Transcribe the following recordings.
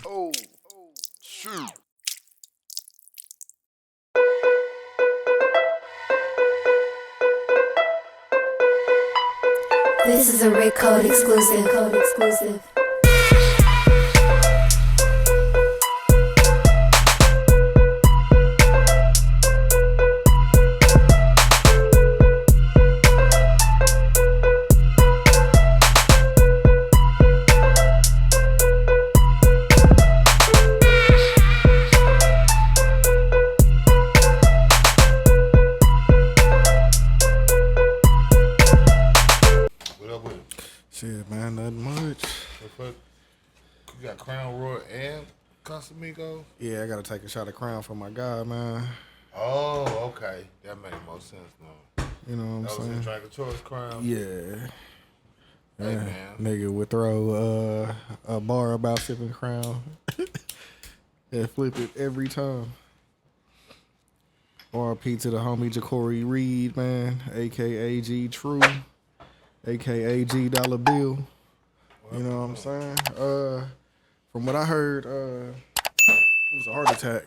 Oh, shoot. This is a Rick Code exclusive. What up with it? Shit, man, nothing much. The fuck? You got Crown Royal and Casamigo? Yeah, I gotta take a shot of Crown for my guy, man. Oh, okay. That makes more sense now. You know what That I'm was saying? a drink of choice, Crown. Yeah. Hey, Yeah. man. Nigga would throw a bar about sipping Crown and flip it every time. RP to the homie Ja'Cory Reed, man, aka G True, aka G Dollar Bill. You know what I'm saying? From what I heard, it was a heart attack.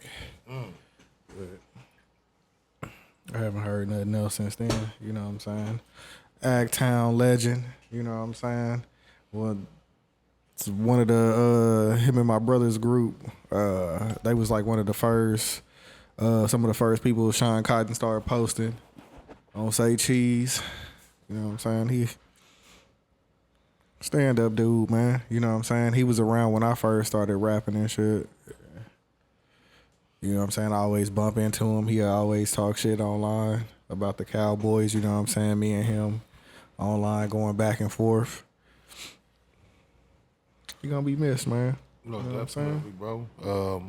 But I haven't heard nothing else since then. You know what I'm saying? Agtown legend. You know what I'm saying? Well, it's one of the him and my brother's group. They was like one of the first. Some of the first people Sean Cotton started posting on Say Cheese. You know what I'm saying? He stand up dude, man. You know what I'm saying? He was around when I first started rapping and shit. You know what I'm saying? I always bump into him. He always talk shit online about the Cowboys. You know what I'm saying? Me and him online going back and forth. He gonna be missed, man. No, You know what I'm saying? definitely, bro.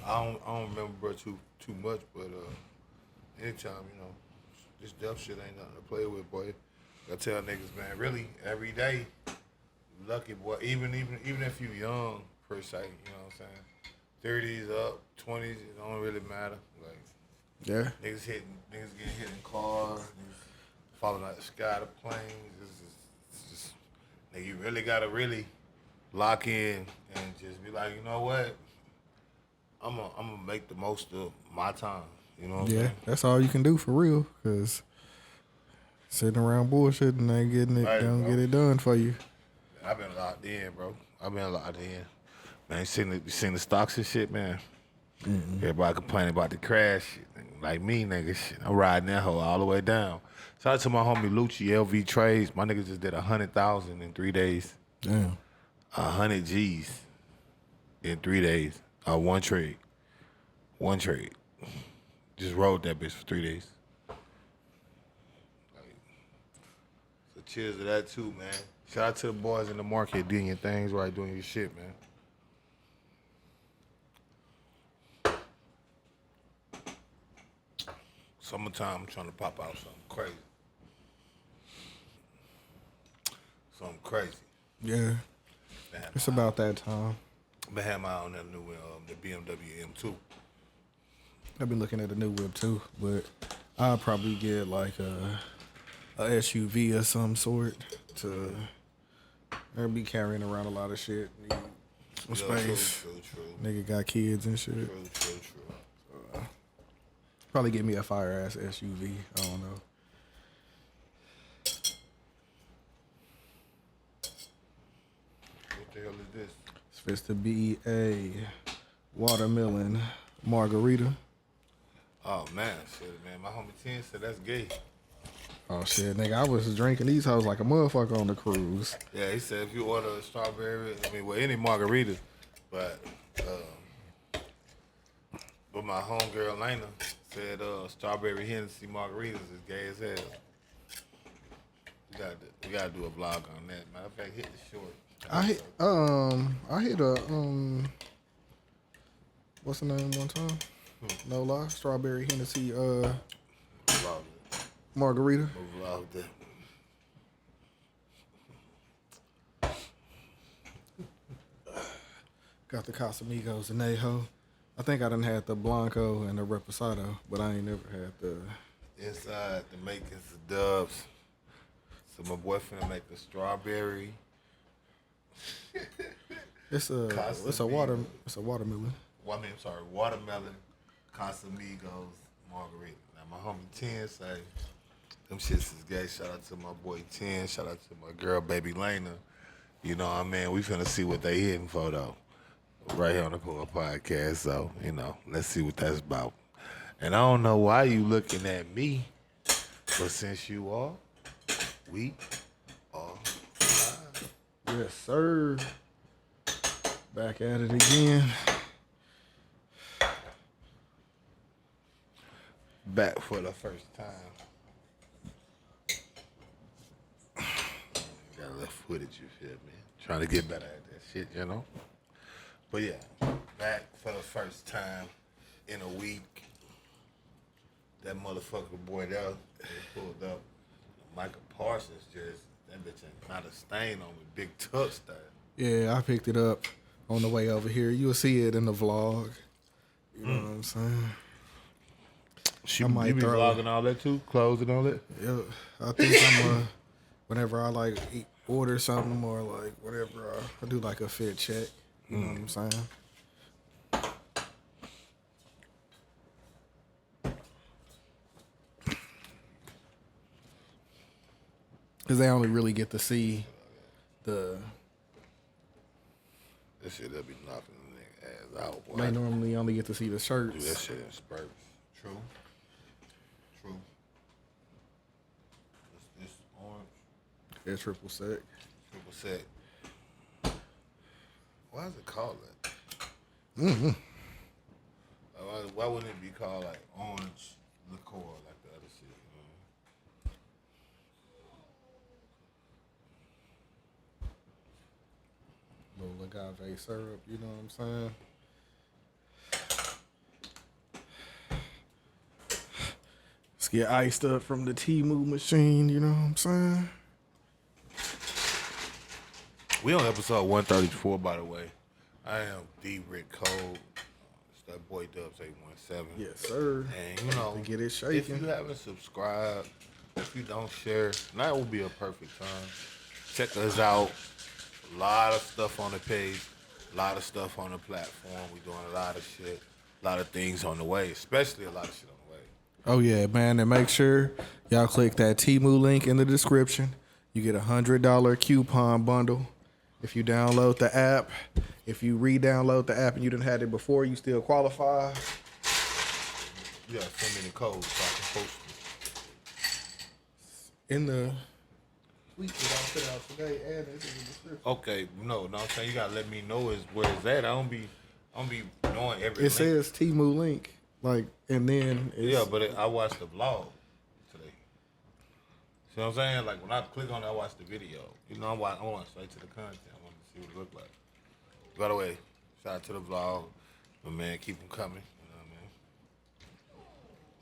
I don't remember bro too much, but anytime, you know, this death shit ain't nothing to play with, boy. I tell niggas, man, really every day, lucky boy. Even if you young per se, you know what I'm saying. 30s up, 20s, it don't really matter. Like Yeah. niggas getting hit in cars, niggas falling out the sky, the planes. It's just nigga, you really gotta really lock in and just be like, you know what? I'm gonna make the most of my time. You know what I'm Yeah, saying? that's all you can do for real. Cause sitting around bullshitting ain't getting it, Right, don't bro. get it done for you. I've been locked in, bro. I've been locked in. Man, you seen the stocks and shit, man. Everybody complaining about the crash shit. Like me, nigga, shit. I'm riding that hoe all the way down. Shout out to my homie Lucci, LV Trades. My nigga just did 100,000 in 3 days. Damn. 100 G's in 3 days. One trade. Just rode that bitch for 3 days. So cheers to that too, man. Shout out to the boys in the market doing your things right, doing your shit, man. Summertime, I'm trying to pop out something crazy. Something crazy. Yeah, it's about that time. Been had my eye on that new the BMW M2. I've been looking at a new whip too, but I'll probably get like a SUV of some sort to be carrying around a lot of shit. Need some space. True. Nigga got kids and shit. True. Probably get me a fire ass SUV. I don't know. What the hell is this? It's supposed to be a watermelon margarita. Oh man, shit, man. My homie 10 said that's gay. Oh shit, nigga, I was drinking these hoes like a motherfucker on the cruise. Yeah, he said if you order a strawberry, any margarita, but my homegirl Lena said strawberry Hennessy margaritas is gay as hell. We gotta do a vlog on that. Matter of fact, hit the short. I hit a what's the name one time? No lie, strawberry Hennessy Vlog margarita. We'll vlog that. Got the Casamigos and Ajo. I think I done had the Blanco and the Reposado, but I ain't never had the Inside the makings of Dubz. So my boy finna make a strawberry It's a watermelon. Well, I mean, I'm sorry, watermelon, Casamigos, margarita. Now my homie 10 say them shits is gay. Shout out to my boy 10. Shout out to my girl baby Lena. You know what I mean? We finna see what they hitting for though. Right here on the podcast. So, you know, let's see what that's about. And I don't know why you looking at me, but since you are, we are live. Yes, sir. Back at it again. Back for the first time. Got a little footage, you feel me? Trying to get better at that shit, you know? But yeah, back for the first time in a week. That motherfucker boy there pulled up. Michael Parsons that bitch ain't not a stain on me. Big tuck style. Yeah, I picked it up on the way over here. You'll see it in the vlog. You know what I'm saying? You be vlogging all that too? Clothes and all that? Yeah, I think I'm whenever I like order something or like whatever, I do like a fit check. You know what I'm saying? Because they only really get to see the. This shit that be knocking the nigga ass out. Boy. They normally only get to see the shirts. Do that shit in spurts. True. This orange. Yeah, triple sec. Triple sec. Why is it called that? Mm-hmm. Why wouldn't it be called like orange liqueur like the other shit? Little agave syrup, you know what I'm saying? Let's get iced up from the Temu machine, you know what I'm saying? We on episode 134, by the way. I am D. Rick Cole. It's that boy Dubz 817. Yes, sir. And you know, To get it if shaking. you haven't subscribed, if you don't share, now will be a perfect time. Check us out. A lot of stuff on the page, a lot of stuff on the platform. We doing a lot of shit, a lot of things on the way, especially a lot of shit on the way. Oh yeah, man, and make sure y'all click that Temu link in the description. You get $100 coupon bundle if you download the app. If you re-download the app and you didn't have it before, you still qualify. Yeah, send me the code so I can post it. In the tweet that I put out today, and it's in the description. Okay, no, I'm saying you gotta let me know is where it's at. I don't be knowing every. It says Temu link, like, and then it's, yeah, but I watched the vlog today. See what I'm saying? Like when I click on it, I watch the video. You know, I went straight to the content. I want to see what it looked like. By the way, shout out to the vlog, but man, keep them coming. You know what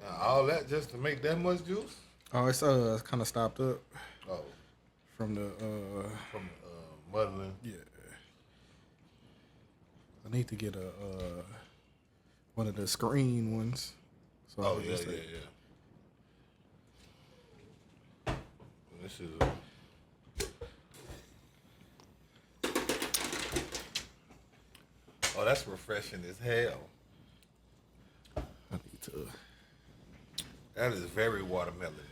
I mean? Now, all that just to make that much juice? oh, it's kind of stopped up Oh, from the from muddling. yeah. I need to get a one of the screen ones. So Oh I can yeah, just yeah, say- yeah. This is. Oh, that's refreshing as hell. I need to. That is very watermelon-y.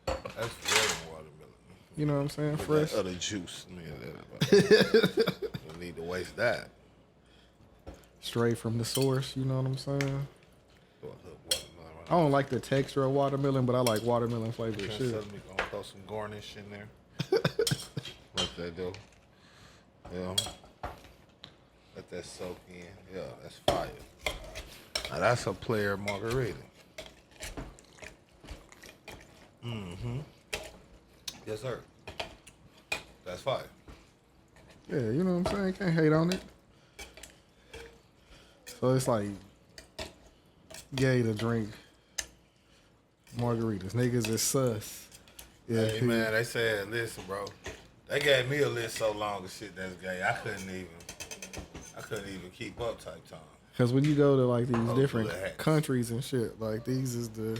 That's very watermelon. You know what I'm saying? With Fresh. that other juice. Man, don't need to waste that. Straight from the source, you know what I'm saying? Throw a little watermelon right I don't like the texture of watermelon, but I like watermelon flavored there. shit. Suddenly gonna throw some garnish in there. Let that do. Yeah. Let that soak in. Yeah, that's fire. Now that's a player margarita. Mm-hmm. Yes, sir. That's fire. Yeah, you know what I'm saying? Can't hate on it. So it's like gay to drink margaritas. Niggas is sus. Yeah, Hey man, they said, listen, bro. They gave me a list so long of shit that's gay. I couldn't even keep up type time. Because when you go to like these Oh, different good hacks. countries and shit, like these is the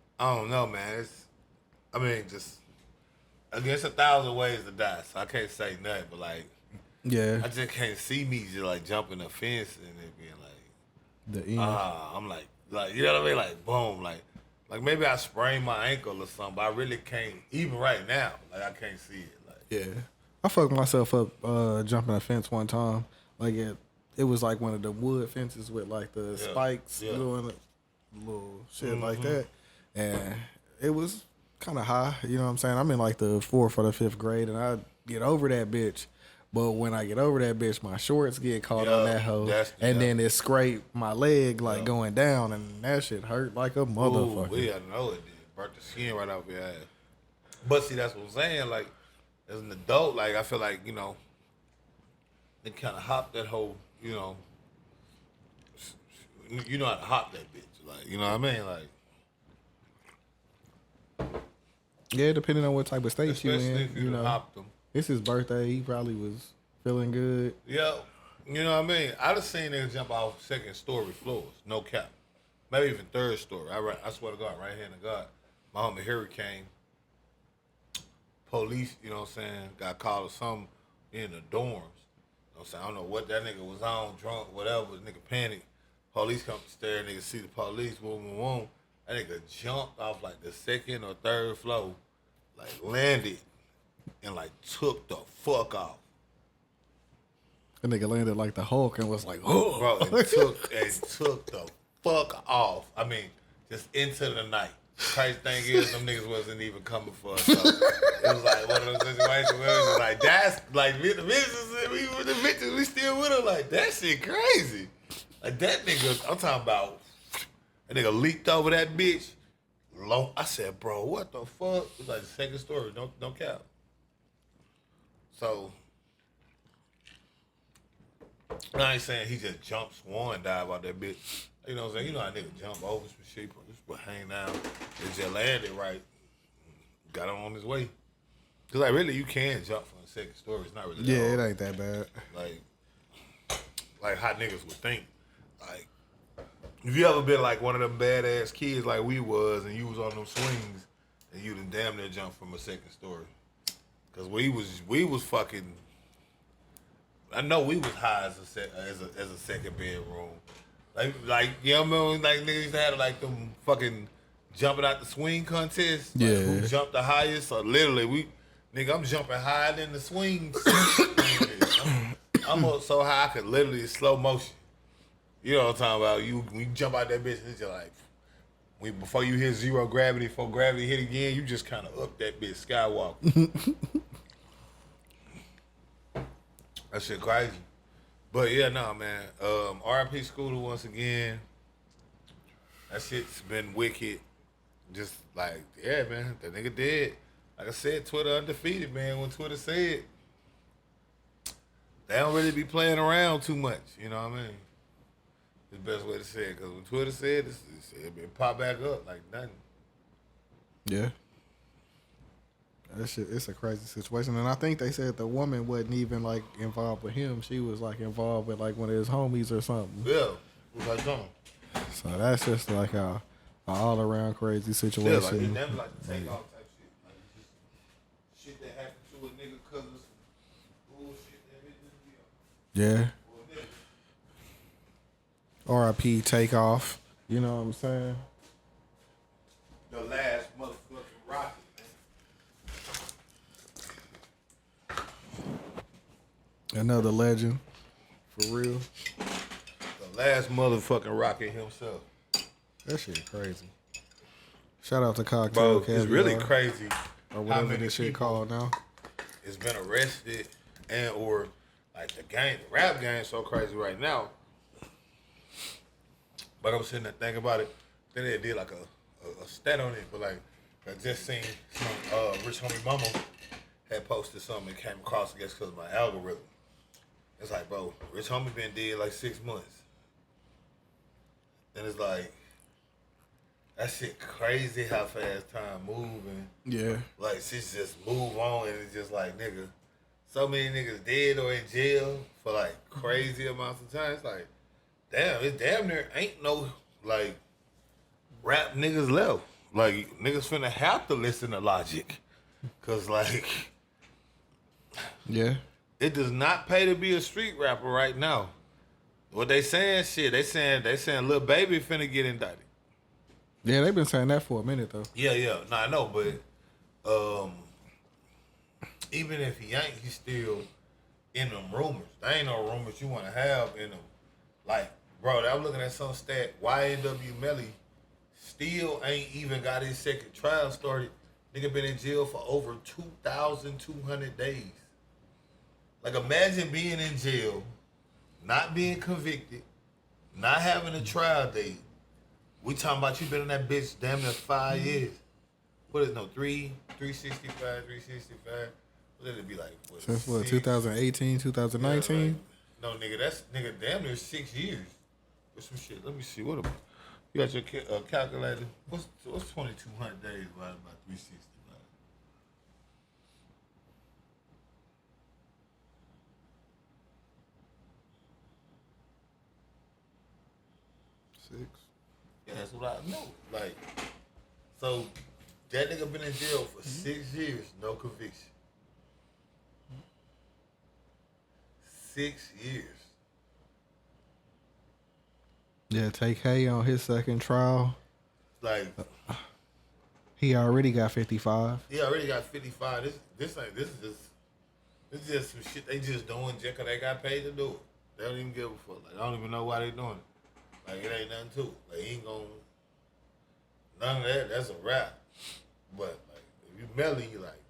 I don't know, man. I mean, just against 1,000 ways to die, so I can't say nothing. But like, Yeah. I just can't see me just like jumping the fence and it being like, The end. I'm like you know what I mean? Like boom, like maybe I sprained my ankle or something. But I really can't. Even right now, like I can't see it. Like Yeah. I fucked myself up jumping a fence one time. Like it was like one of the wood fences with like the spikes doing little shit like that. And it was kind of high, you know what I'm saying? I'm in like the 4th or the 5th grade and I get over that bitch. But when I get over that bitch, my shorts get caught on that hoe. And then it scraped my leg like going down and that shit hurt like a motherfucker. I know it did. Burnt the skin right off your ass. But see, that's what I'm saying. Like, as an adult, like, I feel like, you know, they kind of hop that whole, you know how to hop that bitch. Like, you know what I mean? Like, yeah, depending on what type of state you especially in, if you know. hopped them. It's his birthday. He probably was feeling good. Yeah, you know what I mean? I done seen niggas jump off 2nd story floors, no cap. Maybe even 3rd story. I swear to God, right hand to God. My homie Hurricane, police, you know what I'm saying, got called or something in the dorms. You know what I'm saying? I don't know what that nigga was on, drunk, whatever. Nigga panicked. Police come upstairs, nigga see the police, boom. That nigga jumped off like the 2nd or 3rd floor, like landed and like took the fuck off. That nigga landed like the Hulk and was like, oh. Bro, and took the fuck off. I mean, just into the night. Crazy thing is, them niggas wasn't even coming for us. So it was like one of those situations where it was like, that's like the bitches, we still with her. Like, that shit crazy. Like, that nigga, I'm talking about, that nigga leaped over that bitch. I said, bro, what the fuck? It was like the 2nd story. Don't count. So, I ain't saying he just jumped, swan dive out that bitch. You know what I'm saying? You know how nigga jump over some shit, bro. Just would hang down. It just landed right. Got him on his way. Cause like really, you can jump from the 2nd story. It's not really. Yeah, it ain't that bad. Like how niggas would think. Like, if you ever been like one of them badass kids like we was, and you was on them swings, and you done damn near jumped from a 2nd story. Cause we was fucking. I know we was high as a 2nd bedroom. Like you know what I mean? Like niggas used to have like them fucking jumping out the swing contest. Like, who jumped the highest? So literally I'm jumping higher than the swing. I'm up so high I could literally slow motion. You know what I'm talking about? When you jump out that bitch, it's just like before you hit zero gravity, before gravity hit again, you just kind of up that bitch skywalk. That shit crazy. But yeah, no, man. R.I.P. Scooter once again. That shit's been wicked. Just like, yeah, man, that nigga dead. Like I said, Twitter undefeated, man. When Twitter said, they don't really be playing around too much. You know what I mean? It's the best way to say it. Because when Twitter said, it pop back up like nothing. Yeah. That shit, it's a crazy situation. And I think they said the woman wasn't even like involved with him. She was like involved with like one of his homies or something. Yeah. What was I doing? So that's just like a all around crazy situation. Yeah, like it never like the take off type shit. Like just shit that happened to a nigga because of some bullshit that it didn't Yeah. R.I.P. Takeoff. You know what I'm saying? The last motherfucking rocket. Another legend, for real. The last motherfucking rocket himself. That shit crazy. Shout out to Cocktail Bro, it's really crazy or whatever this shit called now. It's been arrested and or like the rap game so crazy right now. But I was sitting there thinking about it. Then they did like a stat on it, but like I just seen some Rich Homie Mama had posted something and came across, I guess, because of my algorithm. It's like, bro, Rich Homie been dead like 6 months. And it's like, that shit crazy how fast time moving. Yeah. Like, shit just move on and it's just like, nigga, so many niggas dead or in jail for like crazy amounts of time. It's like, damn, it damn near ain't no like rap niggas left. Like, niggas finna have to listen to Logic. Cause like, Yeah. it does not pay to be a street rapper right now. What they saying, shit, they saying Lil Baby finna get indicted. Yeah, they've been saying that for a minute though. Yeah. No, I know, but even if he ain't, he's still in them rumors. There ain't no rumors you want to have in them. Like, bro, I'm looking at some stat. YNW Melly still ain't even got his second trial started. Nigga been in jail for over 2,200 days. Like, imagine being in jail, not being convicted, not having a trial date. We talking about you been in that bitch damn near 5 years. What is it, no, 365, 365? What did it be like? What, Since what, 2018, 2019? Yeah, like, no, nigga, that's nigga damn near 6 years. What's some shit? Let me see. What about? You got your calculator? What's 2,200 days divided by 365? Yeah, that's what I know. Like, so that nigga been in jail for 6 years, no conviction. 6 years. Yeah, Take Hay on his second trial. Like, He already got 55. he already got 55. This is just some shit they just doing just 'cause they got paid to do it. They don't even give a fuck. Like, I don't even know why they doing it. Like, it ain't nothing to it. Like, he ain't gonna, none of that, that's a rap. But, like, if you Melly, like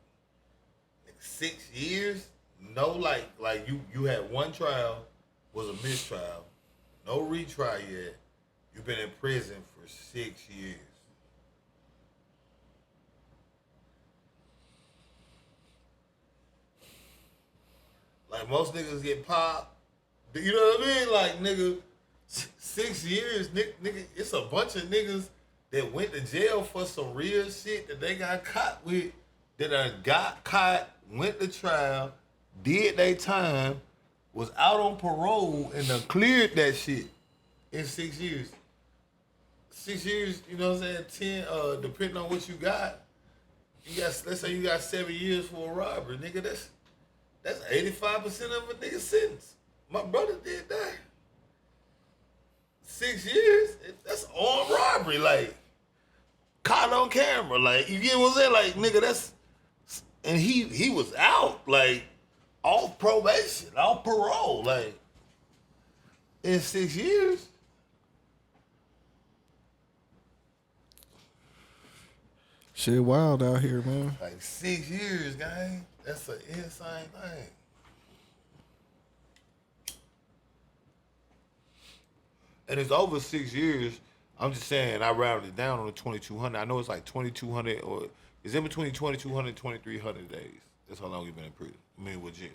6 years, no, like you had one trial, was a mistrial, no retrial yet. You've been in prison for 6 years. Like, most niggas get popped. You know what I mean? Like, nigga, 6 years, nigga, it's a bunch of niggas that went to jail for some real shit that they got caught with, that got caught, went to trial, did their time, was out on parole, and done cleared that shit in 6 years. 6 years, you know what I'm saying? 10, depending on what you got, let's say you got 7 years for a robbery, nigga, that's 85% of a nigga's sentence. My brother did that. 6 years, that's armed robbery, like, caught on camera, like, you get what I'm saying? Like, nigga, that's, and he was out, like, off probation, off parole, like, in 6 years. Shit wild out here, man. Like, 6 years, gang. That's an insane thing. And it's over 6 years. I'm just saying, I rounded it down on the 2,200. I know it's like 2,200, or it's in between 2,200 and 2,300 days. That's how long you've been in prison. I mean, with jail.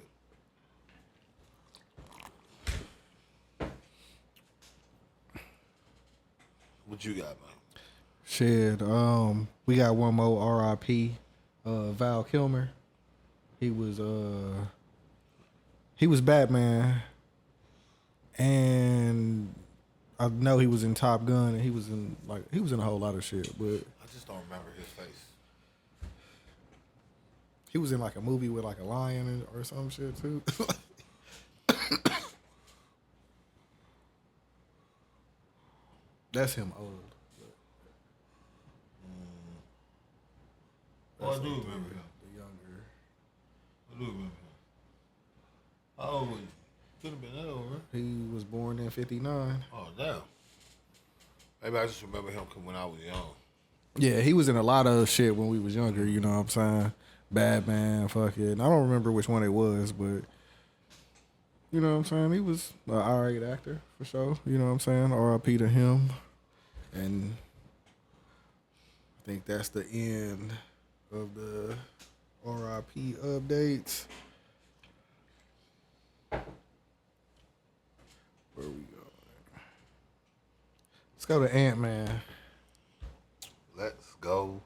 What you got, man? Shit, we got one more RIP. Val Kilmer. He was Batman, and I know he was in Top Gun, and he was in a whole lot of shit, but I just don't remember his face. he was in like a movie with like a lion or some shit too. That's him old. Oh, I do remember him. The younger. I do remember him. How old was he? Could have been that old, right? He was born in 59. Oh, damn. Maybe I just remember him when I was young. Yeah, he was in a lot of shit when we was younger, you know what I'm saying? Batman, fucking. I don't remember which one it was, but you know what I'm saying? He was an alright actor, for sure. You know what I'm saying? R.I.P. to him. And I think that's the end of the R.I.P. updates. Where we going? Let's go to Ant-Man. Let's go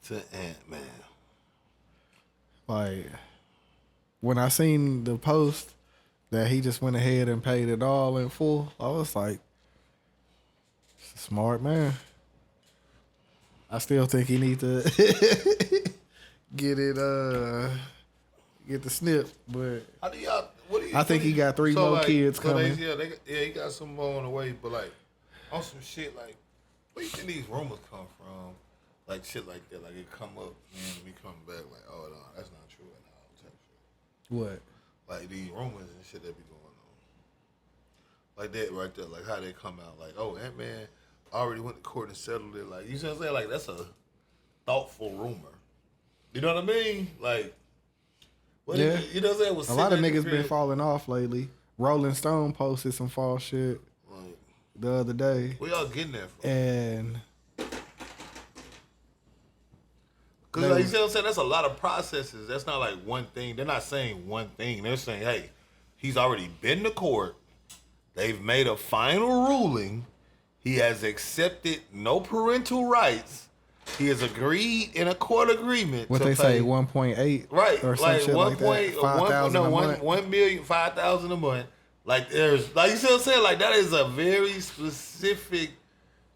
to Ant-Man. Like, when I seen the post that he just went ahead and paid it all in full, I was like, smart man. I still think he need to get the snip, but How do y'all? What do you? I think he got 3 more kids coming. He got some more on the way. But like on some shit, like where you think these rumors come from? Like shit like that, like it come up and we come back like, oh no, that's not true at all. Type shit. What? Like these rumors and shit that be going on. Like that right there, like how they come out, like, oh, Ant-Man already went to court and settled it. Like, you know what I'm saying? Like, that's a thoughtful rumor. You know what I mean? Like, what yeah. You know what I'm saying? A lot of niggas been falling off lately. Rolling Stone posted some false shit like, the other day. Where y'all getting that from? And because like, you see what I'm saying? That's a lot of processes. That's not like one thing. They're not saying one thing. They're saying, hey, he's already been to court. They've made a final ruling. He has accepted no parental rights. He has agreed in a court agreement. What to they pay, say, 1.8, right? or some like shit like that. 5,000 a month. 1 million, 5,000 a month. Like there's, like you see what I'm saying? Like that is a very specific.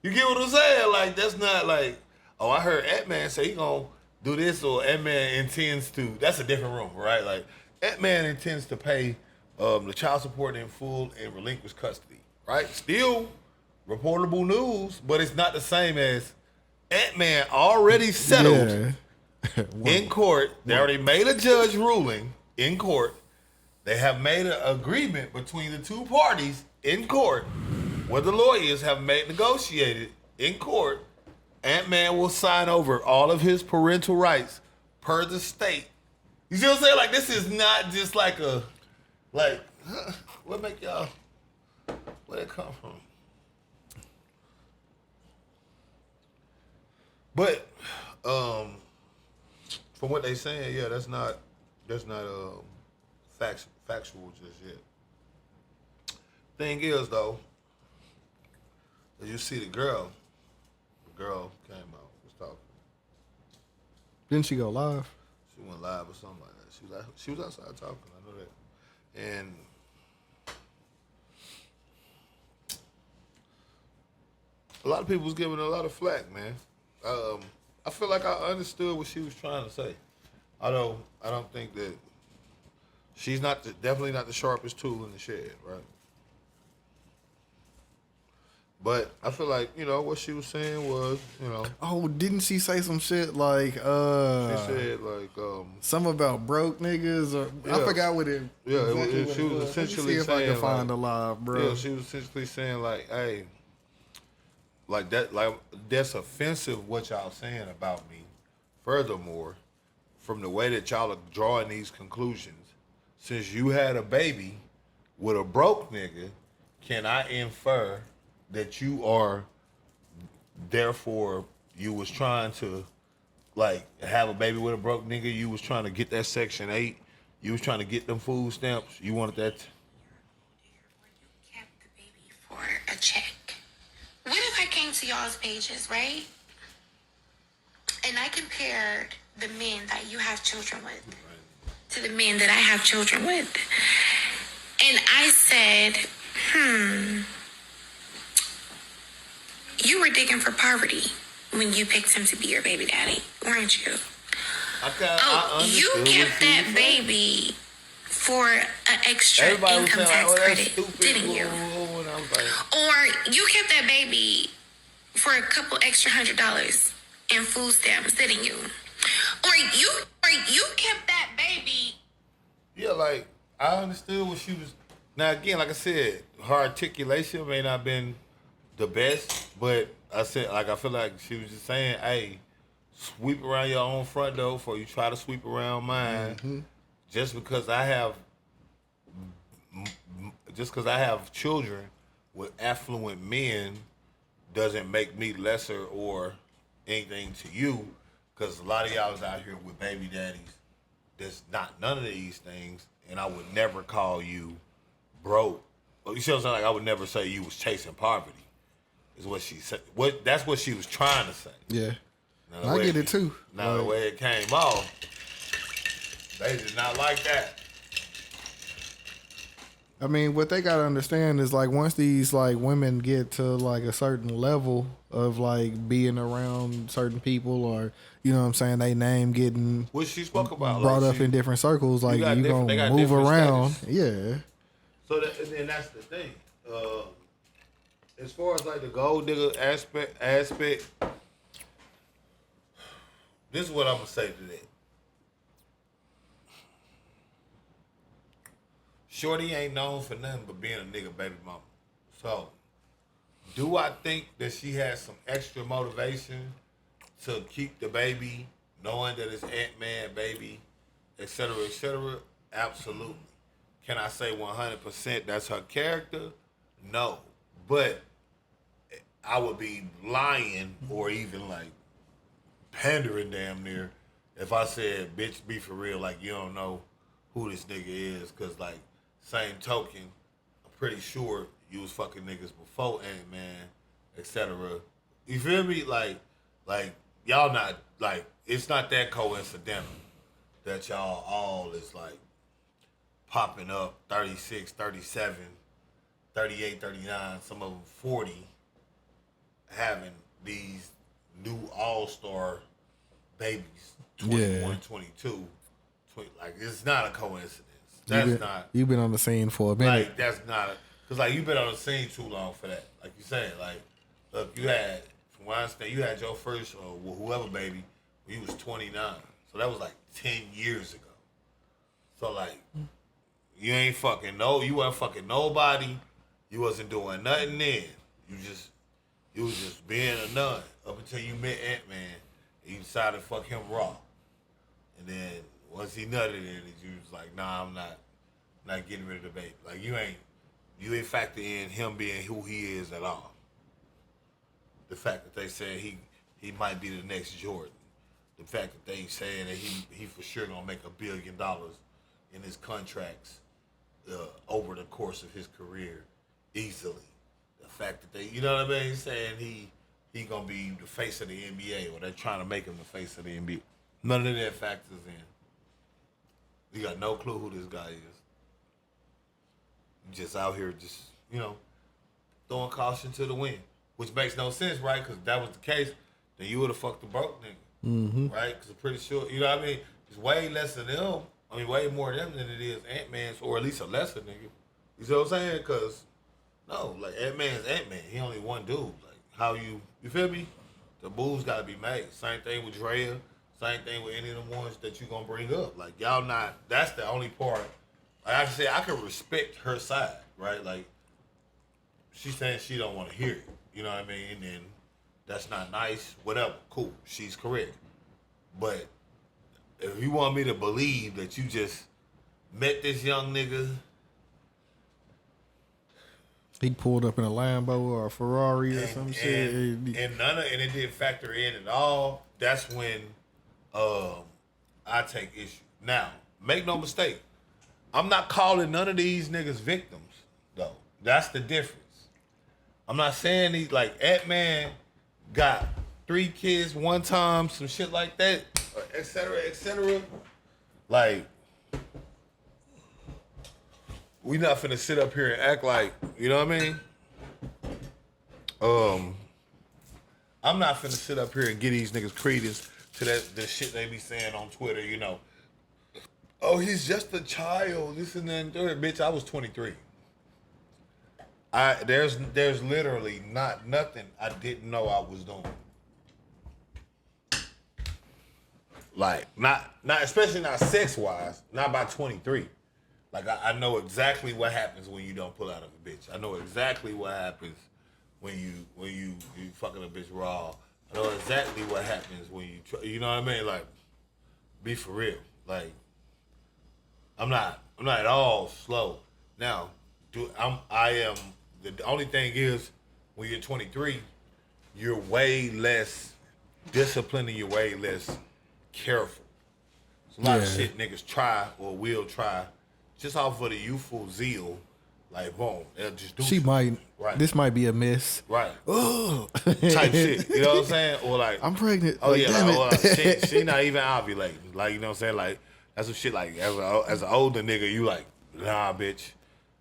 You get what I'm saying? Like that's not like, oh, I heard Ant-Man say he gonna do this, or Ant-Man intends to. That's a different rumor, right? Like Ant-Man intends to pay the child support in full and relinquish custody, right? Still reportable news, but it's not the same as Ant-Man already settled in court. They already made a judge ruling in court. They have made an agreement between the two parties in court, where the lawyers have negotiated in court. Ant-Man will sign over all of his parental rights per the state. You see what I'm saying? Like, this is not just like a, like, what make y'all, where'd it come from? But, from what they saying, yeah, that's not factual just yet. Thing is, though, as you see the girl came out, was talking. Didn't she go live? She went live or something like that. She was outside talking. I know that. And a lot of people was giving her a lot of flack, man. I feel like I understood what she was trying to say. Although I don't think that she's definitely not the sharpest tool in the shed, right? But I feel like, what she was saying was, Oh, didn't she say some shit like she said like something about broke niggas, or I forgot what it. Yeah, exactly she was essentially see if saying I can find like, a live, bro. Yeah, she was essentially saying like, hey, like that, like that's offensive what y'all saying about me. Furthermore, from the way that y'all are drawing these conclusions, since you had a baby with a broke nigga, can I infer that you are, therefore, you was trying to, like, have a baby with a broke nigga, you was trying to get that Section 8, you was trying to get them food stamps, you wanted that. You kept the baby for a check. What if I came to y'all's pages, right? And I compared the men that you have children with to the men that I have children with. And I said, you were digging for poverty when you picked him to be your baby daddy, weren't you? You kept that baby for an extra income tax credit, didn't you? Or you kept that baby for a couple extra $100 in food stamps, didn't you? Or you kept that baby. Yeah, like I understood what she was. Now again, like I said, her articulation may not have been the best, but I said, like, I feel like she was just saying, hey, sweep around your own front door before you try to sweep around mine. Mm-hmm. Just because I have children with affluent men doesn't make me lesser or anything to you, because a lot of y'all is out here with baby daddies that's not none of these things, and I would never call you broke. You see what I'm saying? Like, I would never say you was chasing poverty. Is what she said. That's what she was trying to say. Yeah, I get it too. Now the way it came off, they did not like that. I mean, what they gotta understand is like once these like women get to like a certain level of like being around certain people, or you know what I'm saying, they name getting what she spoke about brought like up in different circles, like you gonna move around. Status. Yeah. So and that's the thing. As far as like the gold digger aspect, this is what I'm gonna say to that. Shorty ain't known for nothing but being a nigga baby mama. So, do I think that she has some extra motivation to keep the baby, knowing that it's Ant-Man baby, et cetera, et cetera? Absolutely. Can I say 100% that's her character? No. But I would be lying or even like pandering damn near if I said, bitch, be for real, like you don't know who this nigga is, because like, same token, I'm pretty sure you was fucking niggas before Ant-Man, etc. You feel me? Like y'all not, like, it's not that coincidental that y'all all is like popping up 36, 37, 38, 39, some of them 40, having these new all-star babies, 21, 22. Like, it's not a coincidence. That's not. You've been on the scene for a minute. Like, that's not. Because, like, you've been on the scene too long for that. Like you saying, like, look, you had, from what I understand, you had your first, or whoever baby, when you was 29. So that was like 10 years ago. So, like, you ain't fucking you wasn't fucking nobody. You wasn't doing nothing then. You was just being a nut up until you met Ant-Man and you decided to fuck him raw. And then once he nutted in it, you was like, nah, I'm not getting rid of the baby. Like, you ain't factor in him being who he is at all. The fact that they said he might be the next Jordan. The fact that they saying that he for sure gonna make $1 billion in his contracts over the course of his career easily. The fact that they, you know what I mean, saying he gonna be the face of the NBA, or they're trying to make him the face of the NBA. None of that factors in. You got no clue who this guy is. Just out here, just, you know, throwing caution to the wind, which makes no sense, right? Because if that was the case, then you would have fucked the broke nigga, right? Because I'm pretty sure, you know what I mean? It's way less than them. I mean, way more of them than it is Ant-Man's, or at least a lesser nigga. You see what I'm saying? Because, no, like, Ant-Man's Ant-Man. He only one dude. Like, how you feel me? The moves got to be made. Same thing with Drea. Same thing with any of the ones that you going to bring up. Like, y'all not, that's the only part. Like I say, I can respect her side, right? Like, she's saying she don't want to hear it. You know what I mean? And that's not nice. Whatever. Cool. She's correct. But if you want me to believe that you just met this young nigga, he pulled up in a Lambo or a Ferrari or some shit, and it didn't factor in at all, that's when I take issue. Now, make no mistake, I'm not calling none of these niggas victims, though. That's the difference. I'm not saying these, like, Ant-Man got 3 kids one time, some shit like that, et cetera, et cetera. Like, we not finna sit up here and act like, you know what I mean? I'm not finna sit up here and give these niggas credence to the shit they be saying on Twitter, you know. Oh, he's just a child, this and that and third. Bitch, I was 23. There's literally nothing I didn't know I was doing. Like, not especially not sex-wise, not by 23. Like, I know exactly what happens when you don't pull out of a bitch. I know exactly what happens when you fucking a bitch raw. I know exactly what happens when you know what I mean? Like, be for real. Like, I'm not at all slow. Now, I am. The only thing is, when you're 23, you're way less disciplined and you're way less careful. It's a lot of shit niggas try or will try just off of the youthful zeal. Like, boom, they'll just do she might. Right. This might be a miss. Right. Ugh. Type shit. You know what I'm saying? Or like, I'm pregnant. Oh, like, yeah. Damn Like, it. she not even ovulating. Like, you know what I'm saying? Like, that's some shit like, as an older nigga, you like, nah, bitch,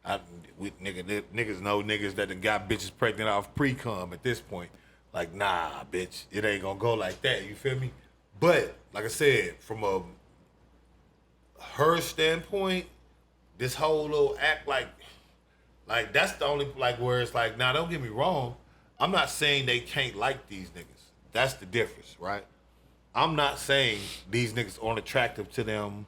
Niggas know niggas that done got bitches pregnant off pre-cum at this point. Like, nah, bitch, it ain't gonna go like that. You feel me? But like I said, from her standpoint, this whole little act like that's the only like where it's like, now don't get me wrong, I'm not saying they can't like these niggas. That's the difference, right? I'm not saying these niggas aren't attractive to them,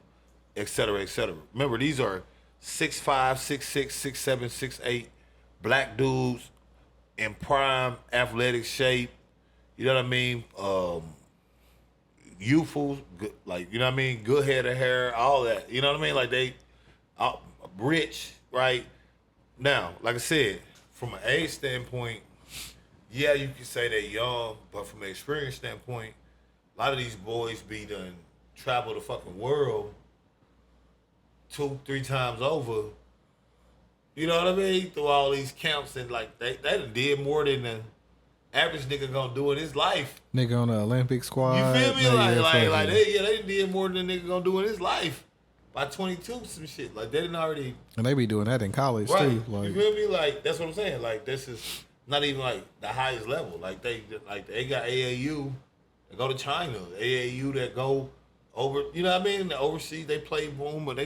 et cetera, et cetera. Remember, these are 6'5", 6'6", 6'7", 6'8", black dudes in prime athletic shape. You know what I mean? Youthful, good, like, you know what I mean? Good head of hair, all that. You know what I mean? Like they rich, right? Now, like I said, from an age standpoint, yeah, you can say they're young, but from an experience standpoint, a lot of these boys be done travel the fucking world 2-3 times over. You know what I mean? Through all these camps, and like they done did more than the average nigga gonna do in his life. Nigga on the Olympic squad. You feel me? They they did more than the nigga gonna do in his life. By 22, some shit. Like they didn't already. And they be doing that in college right. too. Like, you feel me? Like that's what I'm saying. Like this is not even like the highest level. Like they got AAU that go to China, AAU that go over. You know what I mean? The overseas they play boom, but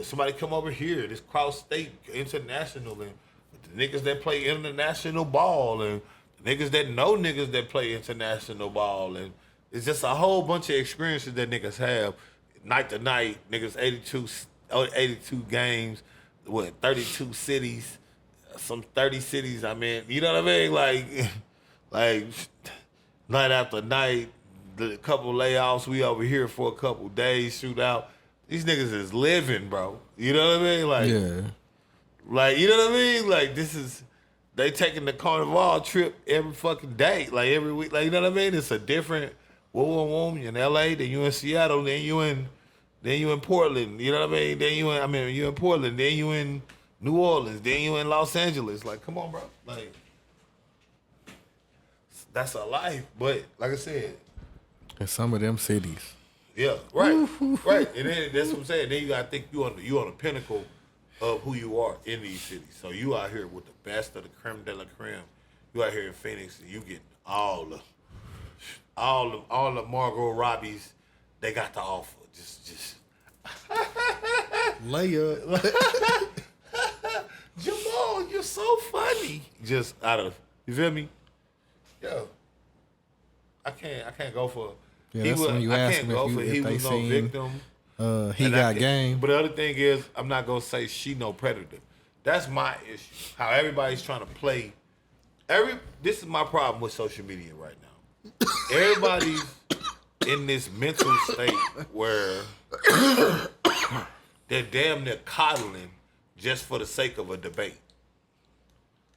somebody come over here. This cross state international, and the niggas that play international ball, and the niggas that know niggas that play international ball, and it's just a whole bunch of experiences that niggas have. Night to night, niggas 82 games, 32 cities, some 30 cities. I mean, you know what I mean? Like night after night, the couple layoffs, we over here for a couple days, shoot out. These niggas is living, bro. You know what I mean? Like, yeah. Like, you know what I mean? Like, they taking the carnival trip every fucking day, like every week. Like, you know what I mean? It's a different. Whoa, you in LA, then you in Seattle, then you in Portland, you know what I mean? You in Portland, then you in New Orleans, then you in Los Angeles. Like, come on, bro. Like, that's a life. But like I said, in some of them cities. Yeah, right. Right. And then that's what I'm saying. Then you gotta think you on the pinnacle of who you are in these cities. So you out here with the best of the creme de la creme. You out here in Phoenix and you get all the Margot Robbies they got to offer. Just layup. Jamal, you're so funny. Just out of, you feel me? Yo, I can't go for. Yeah, that's when you ask them if he they was no seen victim. He got game. But the other thing is, I'm not gonna say she no predator. That's my issue. How everybody's trying to play. This is my problem with social media right now. Everybody's in this mental state where they're damn near coddling just for the sake of a debate.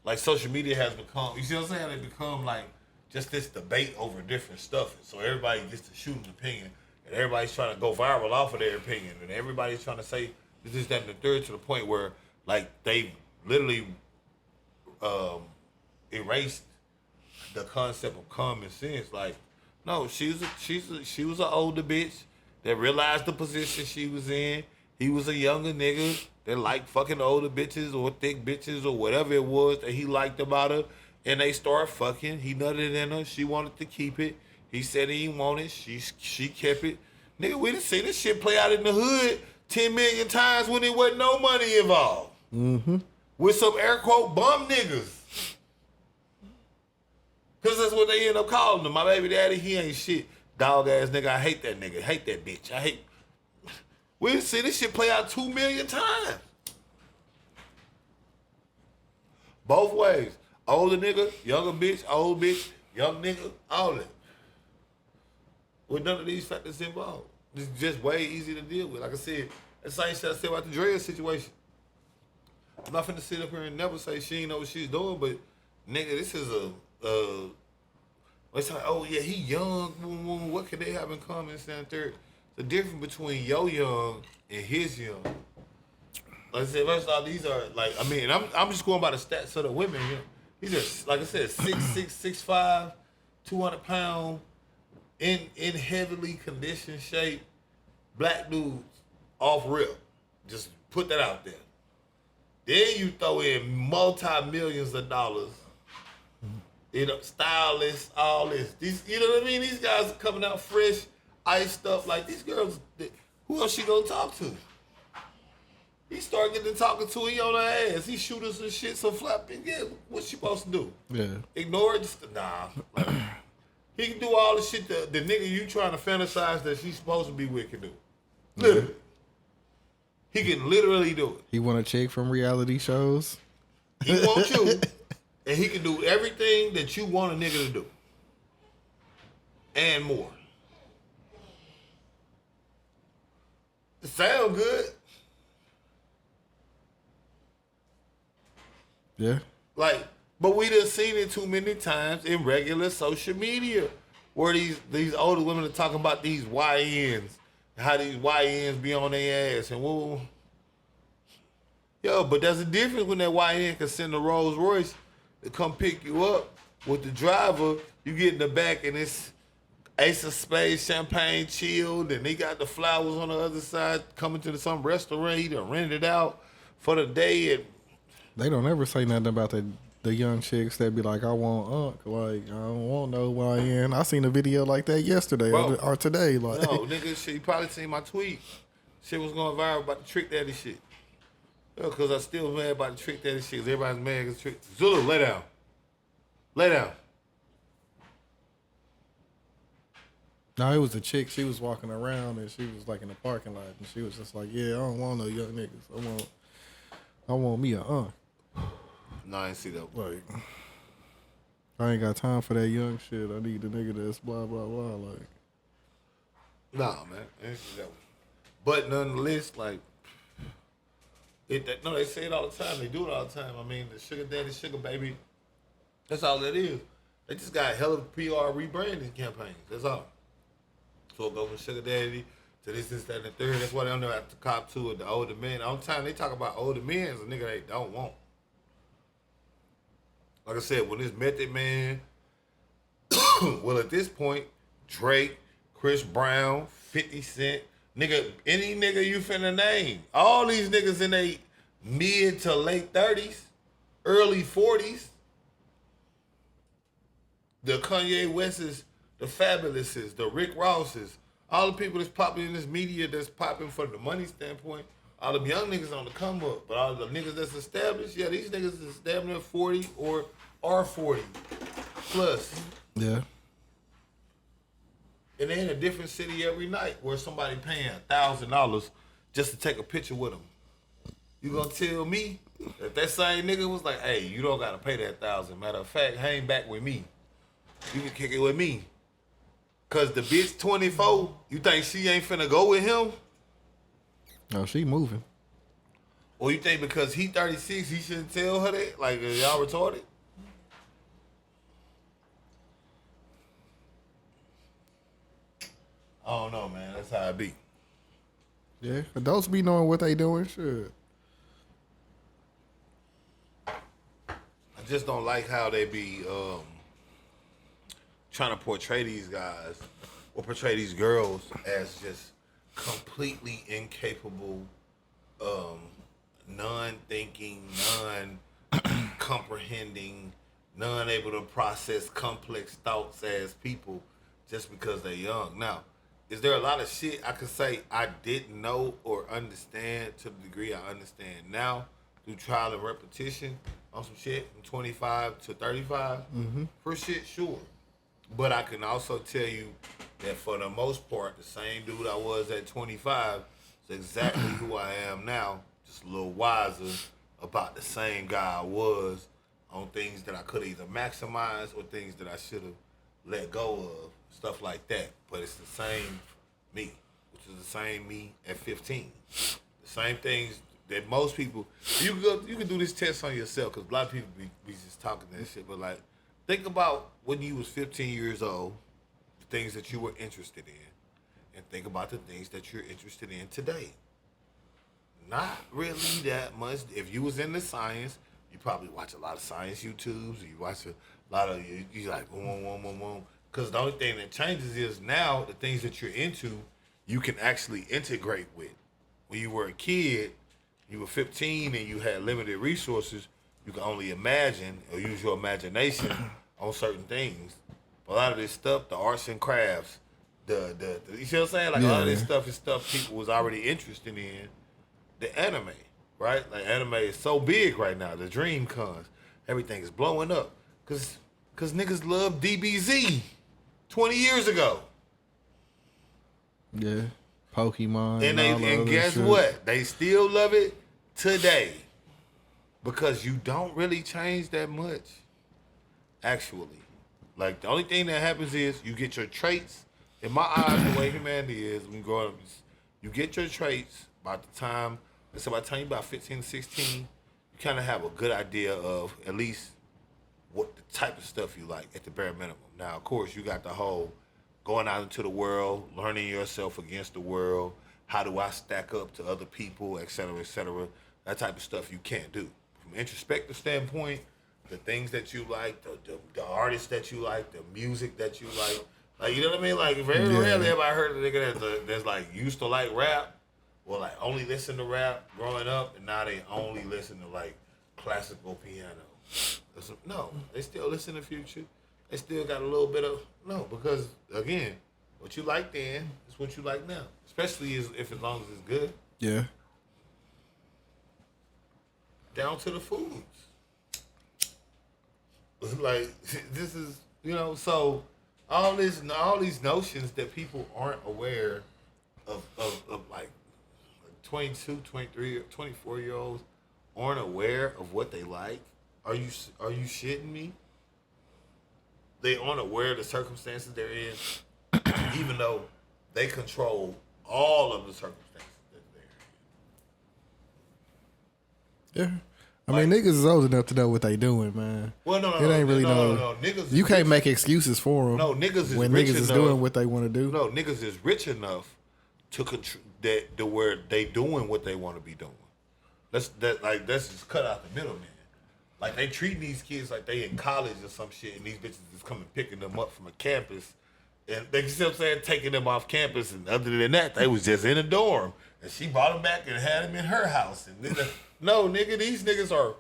Like social media has become, you see what I'm saying? It become like just this debate over different stuff. And so everybody gets to shoot an opinion, and everybody's trying to go viral off of their opinion, and everybody's trying to say this, that, and the third, to the point where like they literally erased the concept of common sense. Like, no, she was an older bitch that realized the position she was in. He was a younger nigga that liked fucking older bitches or thick bitches or whatever it was that he liked about her. And they started fucking. He nutted in her. She wanted to keep it. He said he didn't want it. She kept it. Nigga, we done seen this shit play out in the hood 10 million times when there wasn't no money involved. Mm-hmm. With some air quote bum niggas. Because that's what they end up calling him. My baby daddy, he ain't shit. Dog ass nigga, I hate that nigga. Hate that bitch. We done seen this shit play out 2 million times. Both ways. Older nigga, younger bitch, old bitch, young nigga, all that. With none of these factors involved. It's just way easy to deal with. Like I said, that's the same shit I said about the Dre situation. I'm not finna sit up here and never say she ain't know what she's doing, but nigga, this is it's like, oh yeah, he young. What could they have in common? Stand third. The difference between your young and his young. Like I said, first off, these are like, I mean, I'm just going by the stats of the women here. These are, like I said, 6'6", 6'5", 200 pound, in heavily conditioned shape, black dudes off rip. Just put that out there. Then you throw in multi-millions of dollars. You know, stylists, all this. These, you know what I mean? These guys are coming out fresh, iced up. Like these girls, who else she gonna talk to? He start getting to talking to her, he on her ass. He shoot her some shit, some flapping. Yeah, what's she supposed to do? Yeah. Ignore it? Nah. Like, he can do all the shit the nigga you trying to fantasize that she's supposed to be with can do. Literally. He can literally do it. He want a chick from reality shows. He want you, and he can do everything that you want a nigga to do. And more. It sound good. Yeah. Like, but we done seen it too many times in regular social media where these older women are talking about these YNs, how these YNs be on their ass and woo. Yo, but there's a difference when that YN can send a Rolls Royce to come pick you up with the driver. You get in the back and it's Ace of Spades champagne chilled, and they got the flowers on the other side coming to some restaurant. He done rented it out for the day. And they don't ever say nothing about the young chicks that be like, I want Unc. Like, I don't want no YN. I seen a video like that yesterday or today. Like, no, nigga, shit, you probably seen my tweet. Shit was going viral about the Trick Daddy shit. Because I still mad about the Trick Daddy shit. Everybody's mad because Trick. Zulu, lay down. Lay down. no, it was a chick. She was walking around and she was like in the parking lot and she was just like, yeah, I don't want no young niggas. I want me a Unc. No, I ain't see that. Like, I ain't got time for that young shit. I need the nigga that's blah, blah, blah. Like, Nah, man. I ain't see that one. But nonetheless, like, no, they say it all the time. They do it all the time. I mean, the sugar daddy, sugar baby, that's all that is. They just got hell of PR rebranding campaigns. That's all. So it goes from sugar daddy to this, that, and the third. That's why they don't know have to cop to it, the older men. All the time they talk about older men as a nigga they don't want. Like I said, when it's Method Man, well, at this point, Drake, Chris Brown, 50 Cent, nigga, any nigga you finna name. All these niggas in their mid to late 30s, early 40s. The Kanye Wests, the Fabulouses, the Rick Rosses, all the people that's popping in this media that's popping from the money standpoint, all them young niggas on the come up. But all the niggas that's established, yeah, these niggas is damn near 40 or are 40 plus. yeah. And they in a different city every night where somebody paying $1,000 just to take a picture with them. You gonna tell me that same nigga was like, hey, you don't gotta pay that $1,000. Matter of fact, hang back with me. You can kick it with me. Cause the bitch 24, you think she ain't finna go with him? No, she moving. Or you think because he 36, he shouldn't tell her that? Like, y'all retarded? I don't know, man. That's how it be. Yeah, adults be knowing what they doing. Shit. I just don't like how they be trying to portray these guys or portray these girls as just completely incapable, non-thinking, non-comprehending, non-able to process complex thoughts as people just because they're young. Now, is there a lot of shit I could say I didn't know or understand to the degree I understand now through trial and repetition on some shit from 25 to 35? Mm-hmm. For shit, sure. But I can also tell you that for the most part, the same dude I was at 25 is exactly who I am now, just a little wiser about the same guy I was on things that I could have either maximized or things that I should have let go of, stuff like that. But it's the same me, which is the same me at 15. The same things that most people, you can do this test on yourself, because a lot of people be just talking that shit, but like, think about when you was 15 years old, the things that you were interested in, and think about the things that you're interested in today. Not really that much. If you was into science, you probably watch a lot of science YouTubes. You watch a lot of, you like, boom, boom, boom, boom. Because the only thing that changes is now the things that you're into, you can actually integrate with. When you were a kid, You were 15 and you had limited resources. You can only imagine or use your imagination on certain things. A lot of this stuff, the arts and crafts, the you see what I'm saying? Like a lot of this stuff is stuff people was already interested in. The anime, right? Like anime is so big right now. The dream comes. Everything is blowing up. Cause niggas loved DBZ 20 years ago. Yeah. Pokemon. And guess shit. What? They still love it today. Because you don't really change that much. Actually. Like, the only thing that happens is you get your traits. In my eyes, the way humanity is, when you grow up, you get your traits by the time, let's say by the time you're about 15 to 16, you kind of have a good idea of at least what the type of stuff you like at the bare minimum. Now, of course, you got the whole going out into the world, learning yourself against the world. How do I stack up to other people, et cetera, et cetera. That type of stuff you can't do. From an introspective standpoint, the things that you like, the artists that you like, the music that you like, you know what I mean? Like, very rarely have I heard a nigga that's like used to like rap, or like only listen to rap growing up, and now they only listen to like classical piano. No, they still listen to Future. They still got a little bit of, no, because again, what you like then is what you like now, especially if as long as it's good. Yeah. Down to the foods. Like, this is, you know, so all these notions that people aren't aware of like 22, 23, 24-year-olds aren't aware of what they like. Are you shitting me? They aren't aware of the circumstances they're in, even though they control all of the circumstances that they're in. Yeah. I mean, niggas is old enough to know what they doing, man. Well, no. Niggas. You can't make excuses for them. No, niggas is when rich niggas is enough, doing what they want to do. No, niggas is rich enough to control that the where they doing what they want to be doing. Let's just cut out the middleman. Like, they treating these kids like they in college or some shit, and these bitches is coming picking them up from a campus, and they, you see what I'm saying, taking them off campus, and other than that, they was just in a dorm, and she brought them back and had them in her house. And no, nigga, these niggas are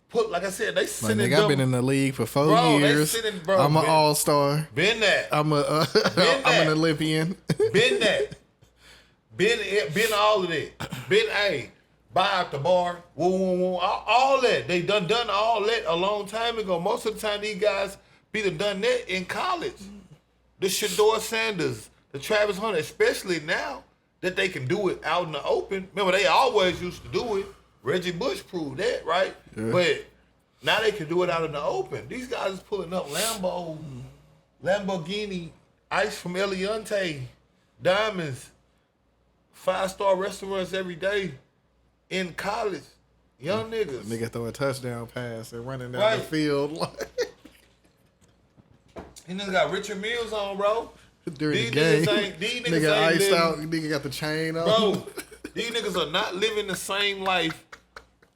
put, like I said, they sitting. Like, I've been in the league for 4 years. I'm an all-star. Been that. I'm an Olympian. Been that. Been all of that. Been buy out the bar, all that. They done all that a long time ago. Most of the time, these guys be done that in college. The Shador Sanders, the Travis Hunter, especially now that they can do it out in the open. Remember, they always used to do it. Reggie Bush proved that, right? Yeah. But now they can do it out in the open. These guys is pulling up Lamborghini, ice from Eliante, diamonds, 5-star restaurants every day. In college, young niggas. Nigga throw a touchdown pass and running down the field. He niggas got Richard Mills on, bro. During the game. These niggas nigga ain't iced living, out. Nigga got the chain on. Bro, these niggas are not living the same life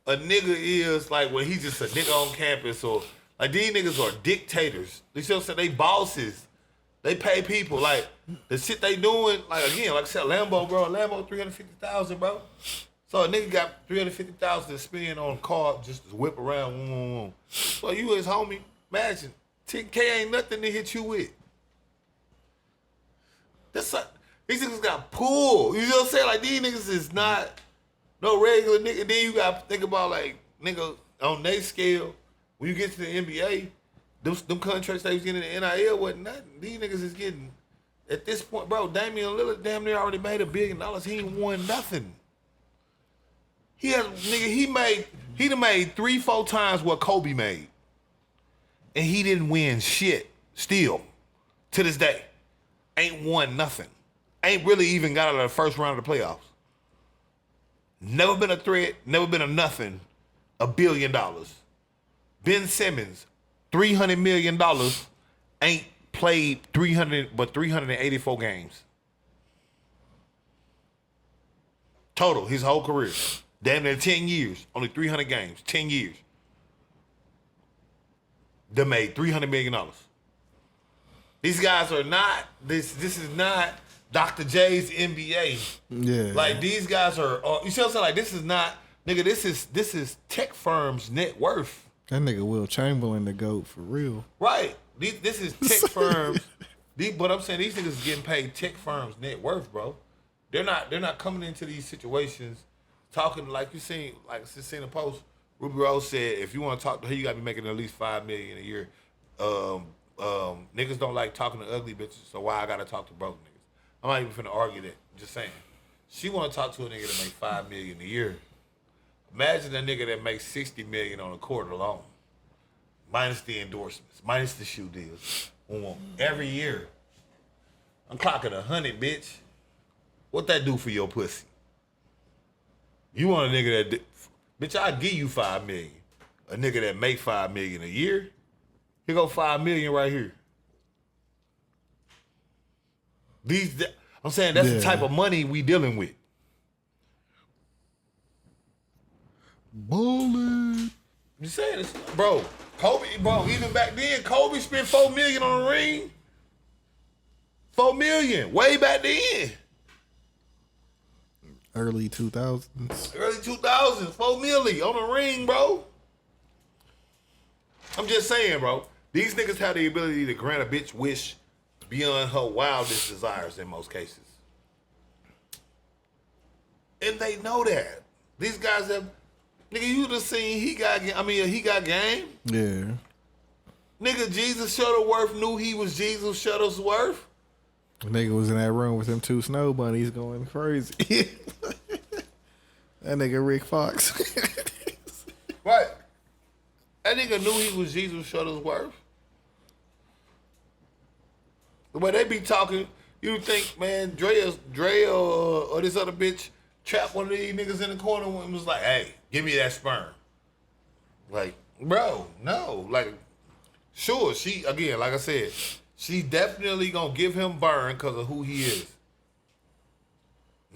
a nigga is like when he's just a nigga on campus, or like these niggas are dictators. You see what I'm saying? They bosses. They pay people. Like the shit they doing, like again, like I said, Lambo, bro. Lambo $350,000, bro. So a nigga got $350,000 to spend on a car just to whip around. So you his homie, imagine, 10K ain't nothing to hit you with. That's like, these niggas got pulled. You know what I'm saying? Like, these niggas is not no regular nigga. Then you got to think about, like, nigga, on their scale, when you get to the NBA, them contracts they was getting in the NIL wasn't nothing. These niggas is getting, at this point, bro, Damian Lillard damn near already made $1 billion. He ain't won nothing. He done made 3-4 times what Kobe made. And he didn't win shit still. To this day. Ain't won nothing. Ain't really even got out of the first round of the playoffs. Never been a threat, never been a nothing. $1 billion. Ben Simmons, $300 million, ain't played 384 games. Total, his whole career. Damn near 10 years, only 300 games, 10 years. They made $300 million. These guys are not, this is not Dr. J's NBA. Yeah. Like, these guys are, you see what I'm saying? Like, this is not Nigga, this is tech firms' net worth. That nigga Will Chamberlain the GOAT for real. Right. This is tech firms. But I'm saying these niggas is getting paid tech firms' net worth, bro. They're not coming into these situations talking like you seen a post. Ruby Rose said if you want to talk to her, you gotta be making at least $5 million a year. Niggas don't like talking to ugly bitches, so why I gotta talk to broke niggas? I'm not even finna argue that. Just saying. She wanna talk to a nigga that make $5 million a year. Imagine a nigga that makes $60 million on a quarter alone. Minus the endorsements, minus the shoe deals. Every year. I'm clocking 100, bitch. What that do for your pussy? You want a nigga that, bitch, I'll give you $5 million. A nigga that make $5 million a year, here go $5 million right here. I'm saying that's the type of money we dealing with. Bullet. You saying this, bro? Kobe, bro. Even back then, Kobe spent $4 million on a ring. $4 million, way back then. Early 2000s. Early 2000s, $4 million on a ring, bro. I'm just saying, bro. These niggas have the ability to grant a bitch wish beyond her wildest desires in most cases. And they know that. These guys have, nigga, you just seen he got game? Yeah. Nigga, Jesus Shuttleworth knew he was Jesus Shuttlesworth. The nigga was in that room with them 2 snow bunnies going crazy. That nigga Rick Fox. Right. That nigga knew he was Jesus Shuttlesworth. The way they be talking, you think, man, Dre or this other bitch trapped one of these niggas in the corner and was like, hey, give me that sperm. Like, bro, no. Like, sure, she, again, like I said, she definitely gonna give him burn because of who he is.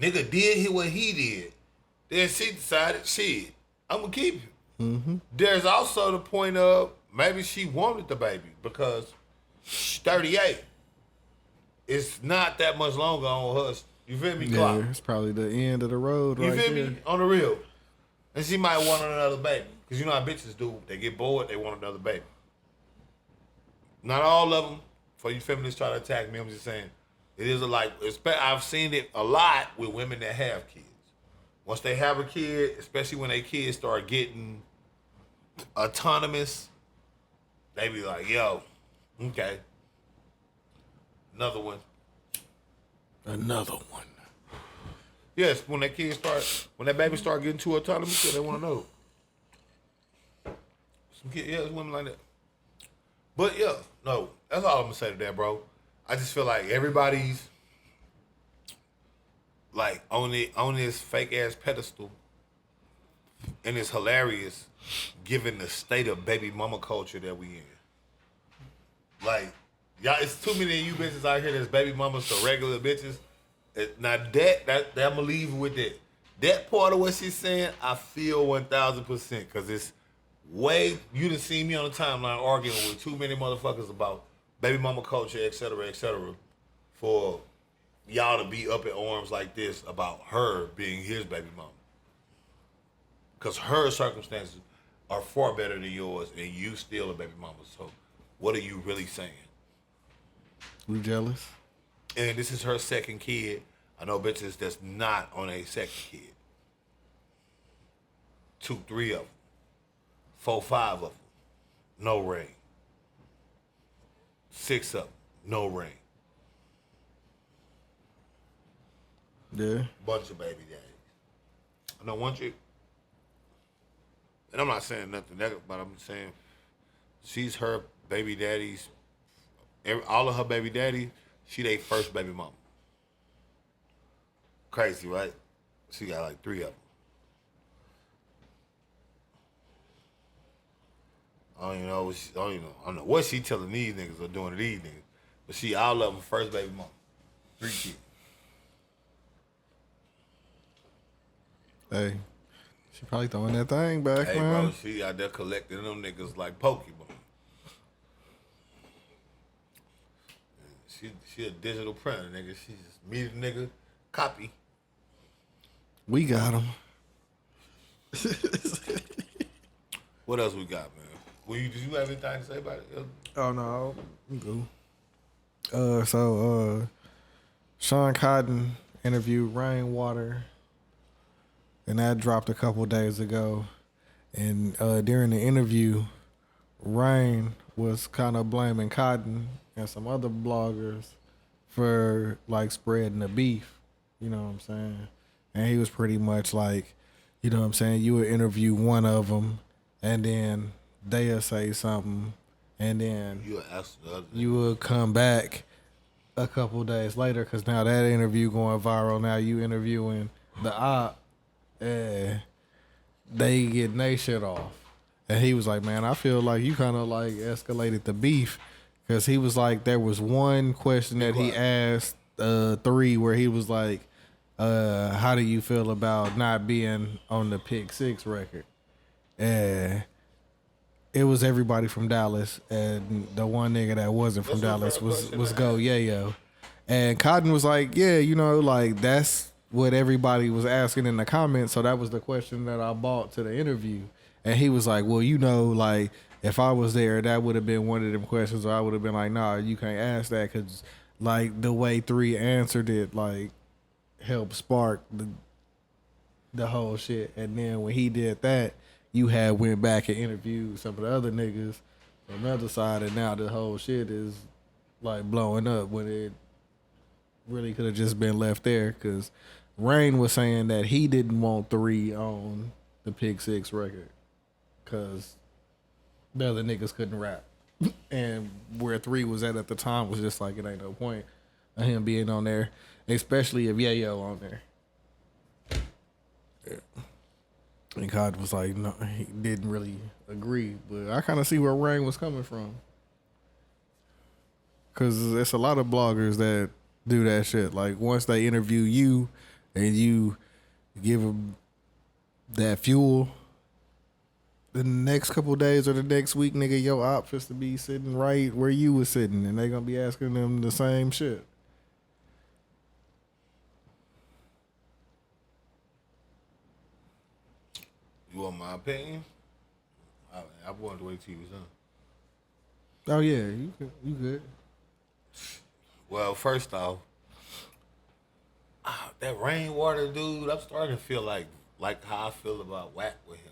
Nigga did what he did. Then she decided, shit, I'm gonna keep you. Mm-hmm. There's also the point of maybe she wanted the baby because she's 38. It's not that much longer on her. You feel me? Yeah, it's probably the end of the road you right feel there. me? On the real. And she might want another baby. Because you know how bitches do. They get bored, they want another baby. Not all of them. For you feminists try to attack me, I'm just saying. It is I've seen it a lot with women that have kids. Once they have a kid, especially when their kids start getting autonomous, they be like, yo, okay. Another one. Yes, when that baby start getting too autonomous, they want to know. Some kids, it's women like that. But yeah, no, that's all I'm gonna say to that, bro. I just feel like everybody's like on this fake ass pedestal, and it's hilarious, given the state of baby mama culture that we in. Like, y'all, it's too many of you bitches out here that's baby mamas to regular bitches. Now that I'm gonna leave with that. That part of what she's saying, I feel 1,000% because it's way, you done seen me on the timeline arguing with too many motherfuckers about baby mama culture, et cetera, for y'all to be up in arms like this about her being his baby mama. Because her circumstances are far better than yours and you still a baby mama. So what are you really saying? We jealous? And this is her second kid. I know bitches that's not on a second kid. 2, 3 of them. 4, 5 of them. No ring. 6 of them. No ring. Yeah. Bunch of baby daddies. I know one chick, and I'm not saying nothing negative, but I'm saying she's her baby daddy's, all of her baby daddies, she their first baby mama. Crazy, right? She got like 3 of them. I don't know what she telling these niggas or doing to these niggas, but she all of them first baby mama. 3 kids. Hey, she probably throwing that thing back, Hey, man. bro, she out there collecting them niggas like Pokemon. She a digital printer, nigga. She just meet a nigga, copy. We got him. What else we got, man? Did you have anything to say about it? Oh no, I'm cool. Sean Cotton interviewed Rainwater, and that dropped a couple days ago. And during the interview, Rain was kind of blaming Cotton and some other bloggers for like spreading the beef. You know what I'm saying? And he was pretty much like, you know what I'm saying? You would interview one of them, and then they'll say something, and then you would come back a couple days later, because now that interview going viral. Now you interviewing the op, and they getting their shit off. And he was like, man, I feel like you kind of like escalated the beef, because he was like, there was one question that he asked 3 where he was like, how do you feel about not being on the Pick 6 record? And it was everybody from Dallas, and the one nigga that wasn't from Dallas was Go Yayo. And Cotton was like, yeah, you know, like that's what everybody was asking in the comments, so that was the question that I brought to the interview. And he was like, well, you know, like if I was there, that would have been one of them questions, or I would have been like, nah, you can't ask that, because like the way 3 answered it, like helped spark the whole shit. And then when he did that, you had went back and interviewed some of the other niggas on the other side, and now the whole shit is like blowing up when it really could have just been left there, because Rain was saying that he didn't want 3 on the Pick 6 record because the other niggas couldn't rap. And where 3 was at the time was just like, it ain't no point of him being on there, especially if Yayo on there. Yeah. And God was like, no, he didn't really agree. But I kind of see where Rain was coming from. Because there's a lot of bloggers that do that shit. Like, once they interview you and you give them that fuel, the next couple of days or the next week, nigga, your op is to be sitting right where you was sitting, and they going to be asking them the same shit. You want my opinion? I wanted to wait till you was done. Oh yeah, you good. Well, first off, that Rainwater dude, I'm starting to feel like how I feel about Wack with him.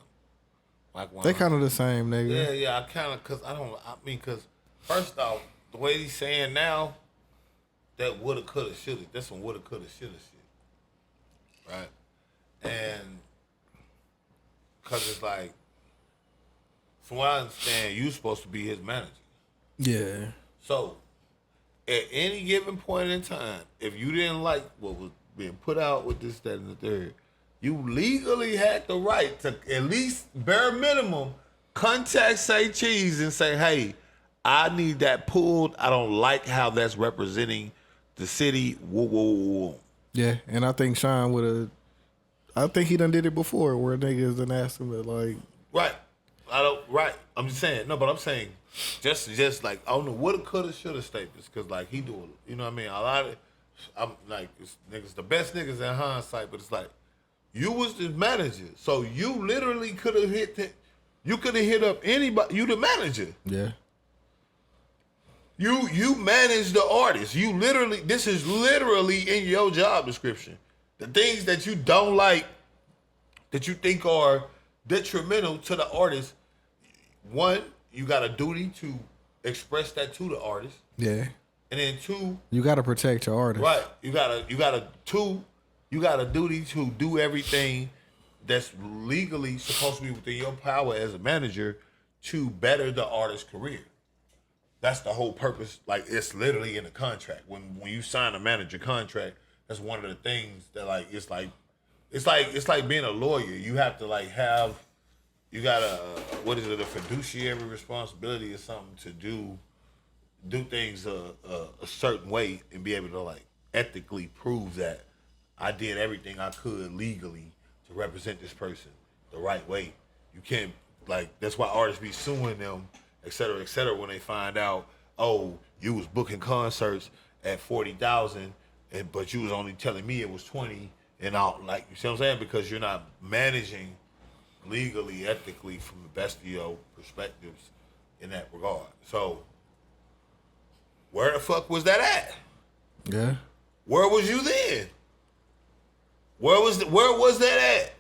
They kind of the same, nigga. Yeah, I kind of, because first off, the way he's saying now, that woulda, coulda, shoulda, that's some woulda, coulda, shoulda shit. Right? And, because it's like, from what I understand, you supposed to be his manager. Yeah. So, at any given point in time, if you didn't like what was being put out with this, that, and the third, you legally had the right to at least bare minimum contact Say Cheese and say, hey, I need that pulled. I don't like how that's representing the city. Whoa, whoa, whoa. Yeah, and I think Sean would have. I think he done did it before, where niggas done asked him to like. Right. I'm just saying. No, but I'm saying just like on the woulda, coulda, shoulda statements, because like he do it. You know what I mean? A lot of, I'm like, it's niggas, the best niggas in hindsight, but it's like, you was the manager, so you literally could have you could have hit up anybody. You the manager. Yeah. You manage the artist. This is literally in your job description. The things that you don't like, that you think are detrimental to the artist, one, you got a duty to express that to the artist. Yeah. And then 2, you got to protect your artist. Right. You got a duty to do everything that's legally supposed to be within your power as a manager to better the artist's career. That's the whole purpose. Like, it's literally in the contract. When you sign a manager contract, that's one of the things that it's like being a lawyer. You have to you got a fiduciary responsibility or something to do things a certain way and be able to ethically prove that I did everything I could legally to represent this person the right way. You can't, that's why artists be suing them, et cetera, when they find out, oh, you was booking concerts at 40,000, but you was only telling me it was 20, and all, you see what I'm saying? Because you're not managing legally, ethically, from the best of your perspectives in that regard. So, where the fuck was that at? Yeah. Where was you then? Where was that at?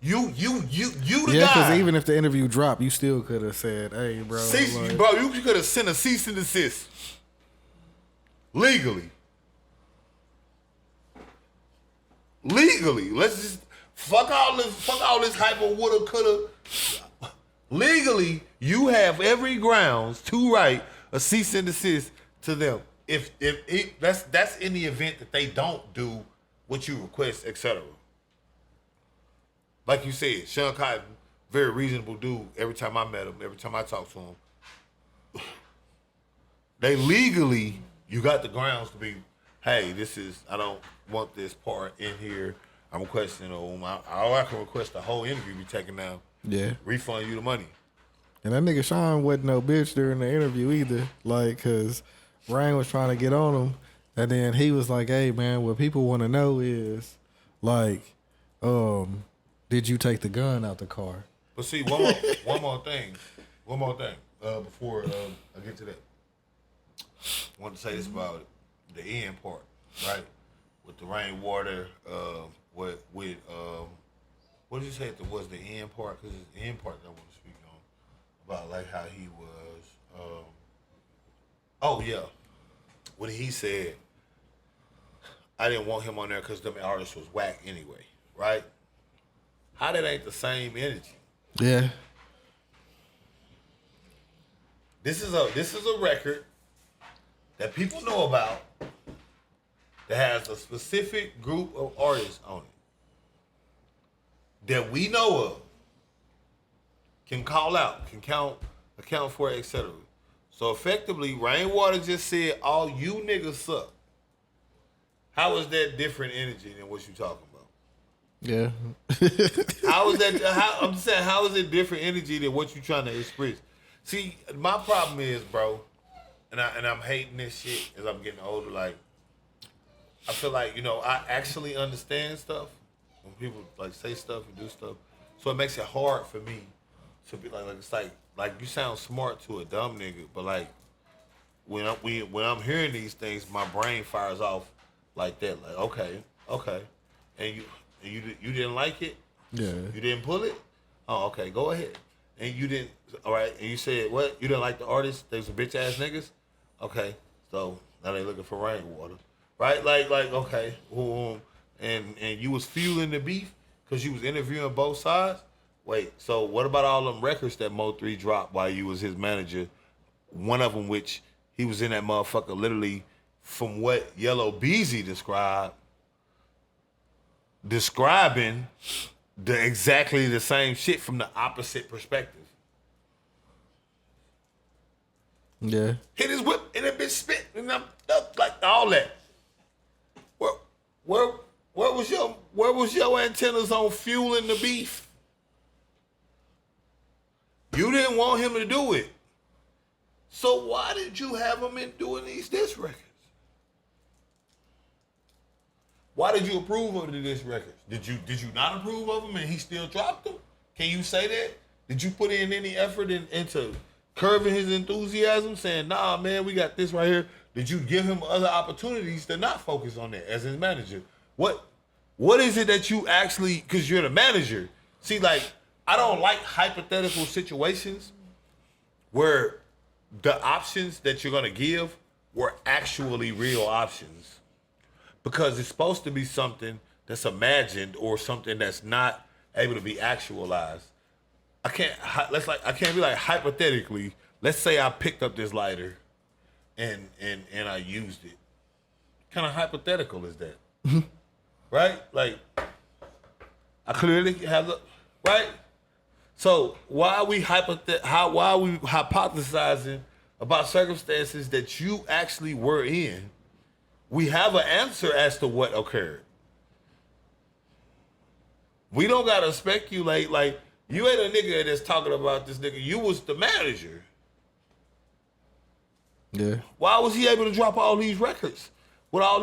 You the guy. Yeah, because even if the interview dropped, you still could have said, "Hey, bro, you could have sent a cease and desist legally. Let's just fuck all this hyper woulda coulda. Legally, you have every grounds to write a cease and desist to them. If that's in the event that they don't do what you request, etc. Like you said, Sean Cotton, very reasonable dude. Every time I met him, every time I talked to him, they legally, you got the grounds to be, hey, I don't want this part in here. I'm requesting, I can request the whole interview be taken down. Yeah. Refund you the money. And that nigga Sean wasn't no bitch during the interview either. Like, cause Ryan was trying to get on him, and then he was like, "Hey man, what people want to know is, like, did you take the gun out the car?" But see, one more thing, before I get to that. I want to say this about the end part, right? With the rainwater, what did you say was the end part? Because it's the end part that I want to speak on about like how he was. When he said, I didn't want him on there because them artists was whack anyway, right? How that ain't the same energy? Yeah. This is a record that people know about that has a specific group of artists on it that we know of, can call out, can account for it, etc. So effectively, Rainwater just said, all you niggas suck. How is that different energy than what you talking about? Yeah. How is that? I'm just saying, how is it different energy than what you trying to express? See, my problem is, bro, and I'm hating this shit as I'm getting older. Like, I feel like, I actually understand stuff when people like say stuff and do stuff. So it makes it hard for me to be like it's like you sound smart to a dumb nigga, but like when I'm hearing these things, my brain fires off like that. Like, okay, and you didn't like it? Yeah. You didn't pull it? Oh, okay, go ahead. And you didn't, all right, and you said, what? You didn't like the artists? They some bitch ass niggas? Okay, so now they looking for rainwater. Right? Like, okay. And you was fueling the beef because you was interviewing both sides? Wait, so what about all them records that Mo3 dropped while you was his manager? One of them, which he was in that motherfucker literally from what Yellow Beezy describing exactly the same shit from the opposite perspective. Yeah. Hit his whip and that bitch spit and I'm like all that. Where was your antennas on fueling the beef? You didn't want him to do it. So why did you have him in doing these diss records? Why did you approve of the diss records? Did you not approve of them and he still dropped them? Can you say that? Did you put in any effort into curbing his enthusiasm, saying, nah, man, we got this right here? Did you give him other opportunities to not focus on that as his manager? What is it that you actually, because you're the manager. See, like, I don't like hypothetical situations where the options that you're going to give were actually real options. Because it's supposed to be something that's imagined or something that's not able to be actualized. I can't be like, hypothetically, let's say I picked up this lighter and I used it. What kind of hypothetical is that? Right? Like, I clearly have the, right? So why are we hypothesizing about circumstances that you actually were in? We have an answer as to what occurred. We don't gotta speculate. Like, you ain't a nigga that's talking about this nigga. You was the manager. Yeah. Why was he able to drop all these records with all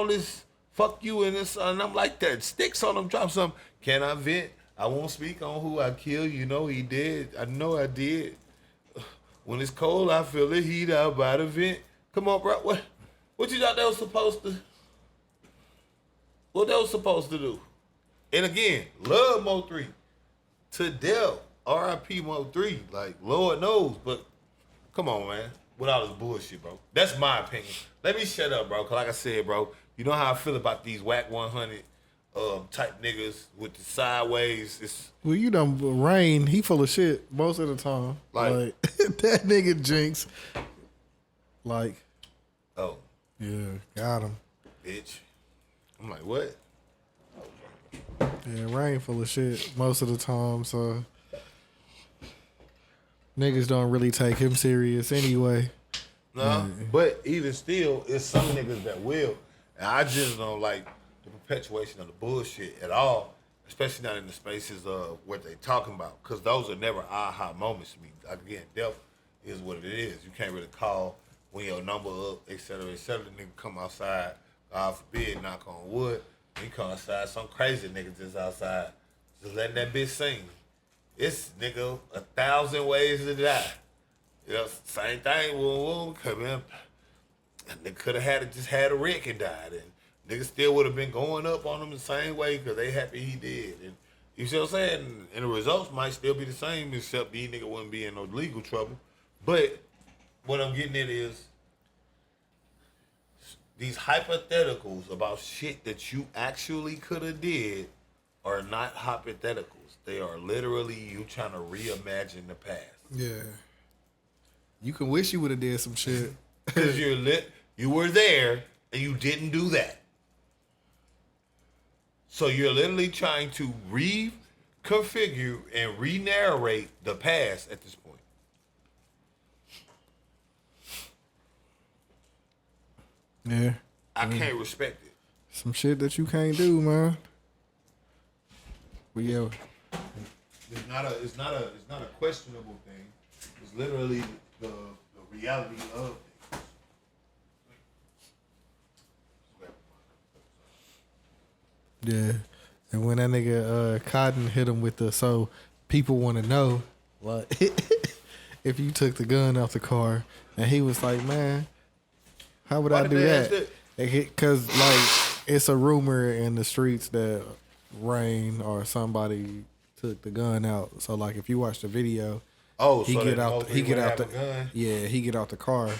this fuck you and this? And I'm like that. Sticks on them. Drop some. Can I vent? I won't speak on who I killed. You know he did. I know I did. When it's cold, I feel the heat out by the vent. Come on, bro. What you thought that was supposed to? What that was supposed to do? And again, love Mo 3 to death. R.I.P. Mo 3. Like, Lord knows, but come on, man. With all this bullshit, bro. That's my opinion. Let me shut up, bro. Cause like I said, bro, you know how I feel about these whack 100 type niggas with the sideways. It's Well, you know, Rain, he full of shit most of the time. Like that nigga Jinx. Like, oh yeah, got him. bitch. I'm like, what? Yeah, Rain full of shit most of the time, so niggas don't really take him serious anyway. No, but even still, it's some niggas that will. And I just don't like the perpetuation of the bullshit at all, especially not in the spaces of what they talking about, because those are never aha moments to me. Again, death is what it is. You can't really call when your number up, et cetera, et cetera. The nigga come outside, God forbid, knock on wood. He come outside, some crazy nigga just outside, just letting that bitch sing. It's, nigga, 1,000 ways to die. You know, same thing, woo, come in. They could have just had a wreck and died. And niggas still would have been going up on them the same way because they happy he did. And you see what I'm saying? And the results might still be the same, except these niggas wouldn't be in no legal trouble. But what I'm getting at is these hypotheticals about shit that you actually could have did are not hypotheticals. They are literally you trying to reimagine the past. Yeah. You can wish you would have did some shit. Because you were there and you didn't do that. So you're literally trying to reconfigure and re-narrate the past at this point. Yeah. I can't respect it. Some shit that you can't do, man. But yeah. It's not a questionable thing. It's literally the reality of things. Yeah. And when that nigga Cotton hit him with the so people want to know, like, if you took the gun out the car, and he was like, man, how would I do that? Because, like, it's a rumor in the streets that Rain or somebody took the gun out. So, like, if you watch the video, he get out the car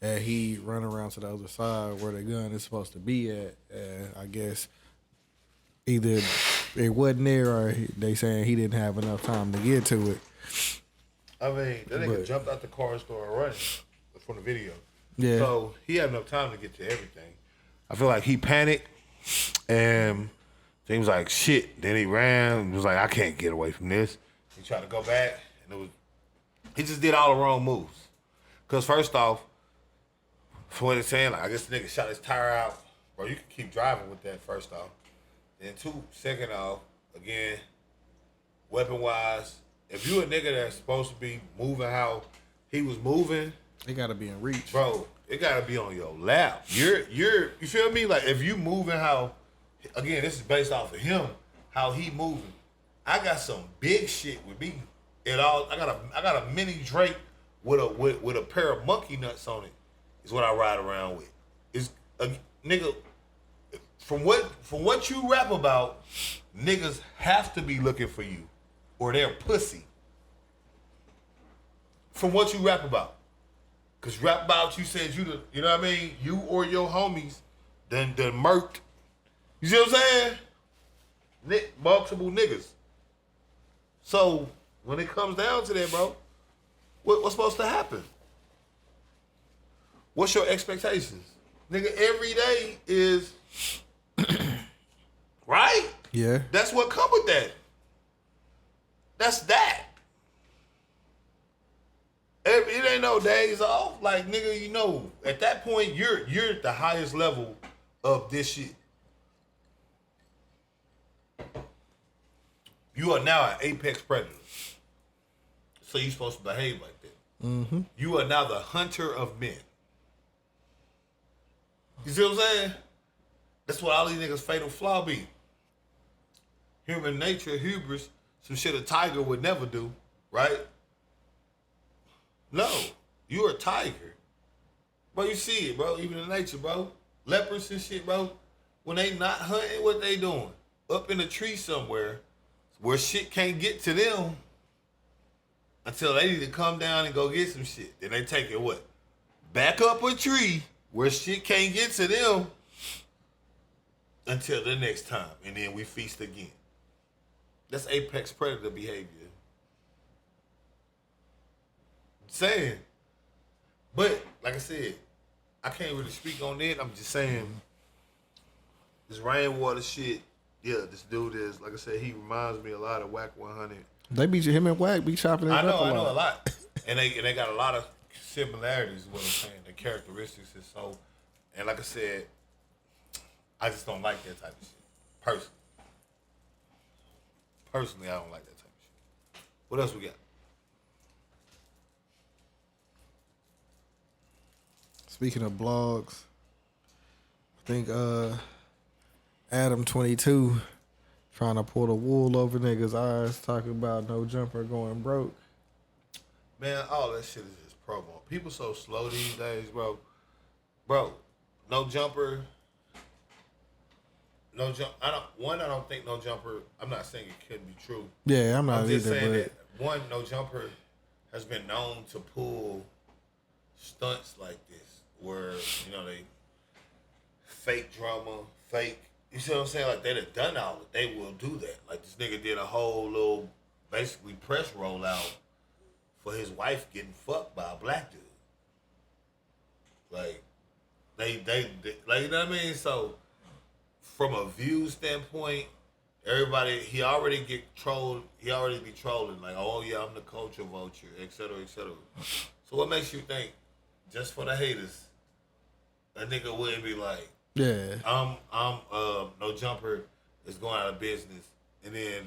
and he run around to the other side where the gun is supposed to be at. And I guess either it wasn't there or they saying he didn't have enough time to get to it. I mean, that nigga jumped out the car and started running from the video. Yeah. So he had enough time to get to everything. I feel like he panicked and he was like, shit. Then he ran and was like, I can't get away from this. He tried to go back and he just did all the wrong moves. Because first off, from what it's saying, like, I guess the nigga shot his tire out. Bro, you can keep driving with that first off. Then second off, again, weapon-wise, if you a nigga that's supposed to be moving how he was moving, it gotta be in reach, bro. It gotta be on your lap. You feel me? Like if you moving how, again, this is based off of him, how he moving. I got some big shit with me. I got a mini Drake with a pair of monkey nuts on it. Is what I ride around with. It's a nigga. From what you rap about, niggas have to be looking for you, or they're pussy. From what you rap about. Cause rap about you said you know what I mean? You or your homies done murked. You see what I'm saying? Multiple niggas. So when it comes down to that, bro, what's supposed to happen? What's your expectations? Nigga, every day is right? Yeah. That's what come with that. That's that. It ain't no days off. Like, nigga, you know, at that point, you're at the highest level of this shit. You are now an apex predator. So you're supposed to behave like that. Mm-hmm. You are now the hunter of men. You see what I'm saying? That's what all these niggas' fatal flaw be. Human nature, hubris, some shit a tiger would never do, right? No, you're a tiger. Bro, you see it, bro, even in nature, bro. Leopards and shit, bro. When they not hunting, what they doing? Up in a tree somewhere where shit can't get to them until they need to come down and go get some shit. Then they take it what? Back up a tree where shit can't get to them until the next time. And then we feast again. That's apex predator behavior. I'm saying. But, like I said, I can't really speak on it. I'm just saying, this rainwater shit, yeah, this dude is, like I said, he reminds me a lot of Whack 100. They be him and Whack be chopping it up a lot. I know a lot. And they got a lot of similarities, is what I'm saying. The characteristics is so, and like I said, I just don't like that type of shit. Personally, I don't like that type of shit. What else we got? Speaking of blogs, I think Adam 22 trying to pull the wool over niggas' eyes, talking about No Jumper going broke. Man, all that shit is just promo. People so slow these days, bro. Bro, No Jumper. I don't think No Jumper. I'm not saying it couldn't be true. Yeah, I'm not just either. saying But that No Jumper has been known to pull stunts like this, where they fake drama, fake. You see what I'm saying? Like they'd have done all it. They will do that. Like this nigga did a whole little, basically press rollout for his wife getting fucked by a black dude. Like they like, you know what I mean? So from a view standpoint, everybody, he already get trolled. He already be trolling like, oh yeah, I'm the culture vulture, et cetera, et cetera. So what makes you think, just for the haters, a nigga wouldn't be like, yeah, No Jumper is going out of business, and then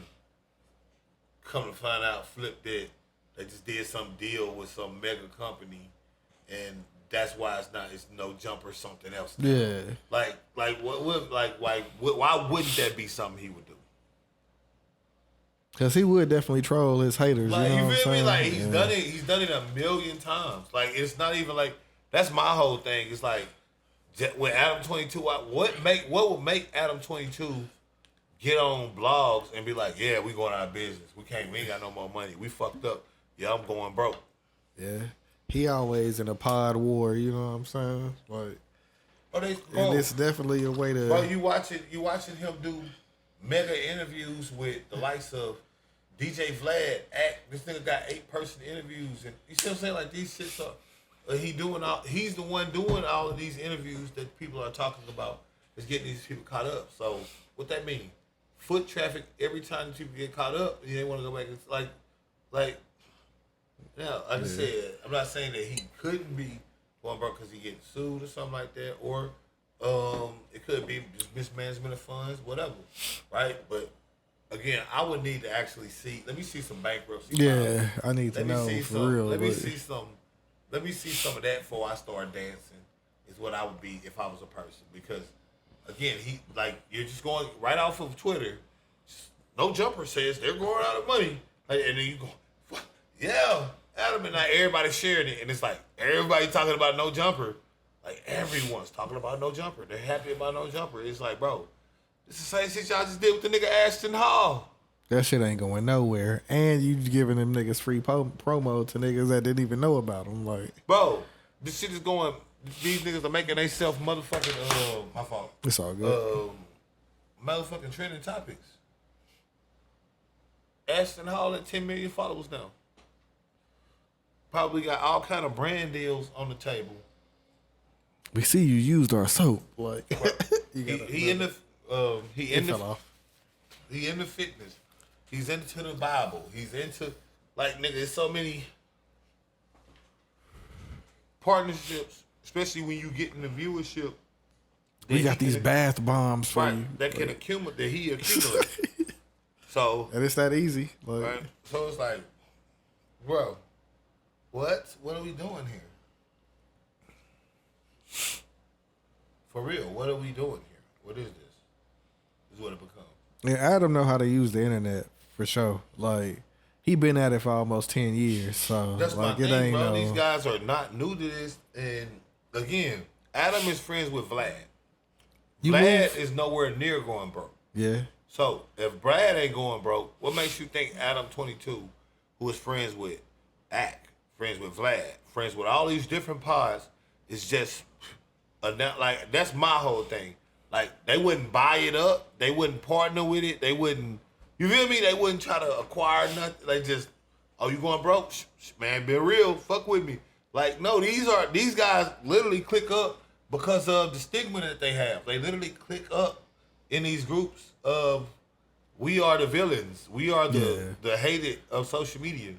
come to find out, flip that they just did some deal with some mega company, and that's why it's No Jumper something else now. Yeah. Like why wouldn't that be something he would do? Because he would definitely troll his haters. Like, you know you what I'm feel me? saying? Like he's done it a million times. Like it's not even like, that's my whole thing. It's like with Adam 22, what would make Adam 22 get on blogs and be like, yeah, we going out of business. We ain't got no more money. We fucked up. Yeah, I'm going broke. Yeah. He always in a pod war, you know what I'm saying? Like, and it's definitely a way to. Bro, you watching him do mega interviews with the likes of DJ Vlad. This nigga got 8-person interviews, and you see what I'm saying? Like these shits are. He's the one doing all of these interviews that people are talking about. Is getting these people caught up. So what that mean? Foot traffic every time people get caught up, and they want to go back. It's like. Now, like I said, I'm not saying that he couldn't be going broke because he getting sued or something like that, or it could be just mismanagement of funds, whatever, right? But again, I would need to actually see. Let me see some bankruptcy. Yeah, I need to know for real. Let me see some of that before I start dancing. Is what I would be if I was a person, because again, you're just going right off of Twitter. No Jumper says they're going out of money, and then you go, what? Yeah. Adam and everybody sharing it, and it's like everybody talking about No Jumper. Like everyone's talking about No Jumper. They're happy about No Jumper. It's like, bro, it's the same shit y'all just did with the nigga Ashton Hall. That shit ain't going nowhere, and you giving them niggas free promo to niggas that didn't even know about them. Like, bro, this shit is going. These niggas are making themselves motherfucking. My fault. It's all good. Motherfucking trending topics. Ashton Hall at 10 million followers now. Probably got all kind of brand deals on the table. We see you used our soap. Like he in the fitness. He's into the Bible. He's into, like, nigga, there's so many partnerships, especially when you get in the viewership. We got these bath bombs for you. That can accumulate, that he accumulates. So, and it's that easy. Like, right? So it's like, bro, what are we doing here? For real, what are we doing here? What is this? This is what it becomes. Yeah, Adam know how to use the internet for sure. Like he been at it for almost 10 years. So that's like my it thing, ain't bro. no. These guys are not new to this. And again, Adam is friends with Vlad. Vlad is nowhere near going broke. Yeah. So if Brad ain't going broke, what makes you think Adam 22, who is friends with Ack, friends with Vlad, friends with all these different pods, is just like that's my whole thing. Like they wouldn't buy it up, they wouldn't partner with it, they wouldn't. You feel me? They wouldn't try to acquire nothing. They just, oh, you going broke? Man, be real. Fuck with me. Like no, these guys literally click up because of the stigma that they have. They literally click up in these groups of we are the villains. We are the hated of social media.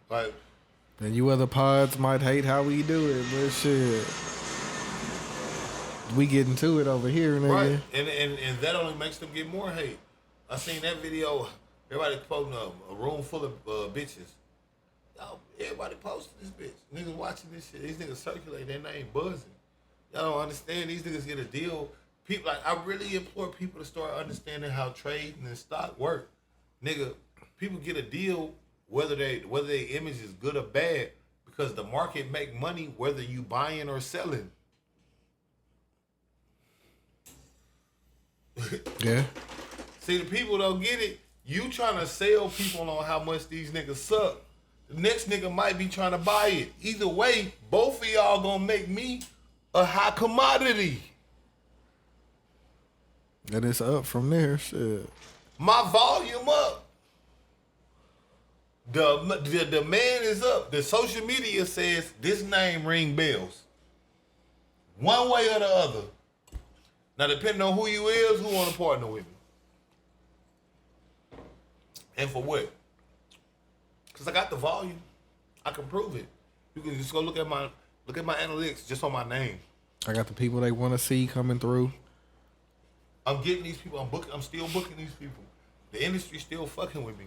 Like, and you other pods might hate how we do it, but shit, we getting to it over here, nigga. right? And that only makes them get more hate. I seen that video. Everybody posting a room full of bitches. Y'all, everybody posting this bitch. Niggas watching this shit. These niggas circulate. Their name buzzing. Y'all don't understand. These niggas get a deal. People like I really implore people to start understanding how trading and stock work. Nigga, people get a deal whether their image is good or bad because the market make money whether you buying or selling. Yeah. See, the people don't get it. You trying to sell people on how much these niggas suck. The next nigga might be trying to buy it. Either way, both of y'all gonna make me a high commodity. And it's up from there, shit. My volume up. The demand is up. The social media says this name ring bells. One way or the other. Now, depending on who you is, who want to partner with me. And for what? Because I got the volume. I can prove it. You can just go look at my analytics just on my name. I got the people they want to see coming through. I'm getting these people. I'm still booking these people. The industry's still fucking with me.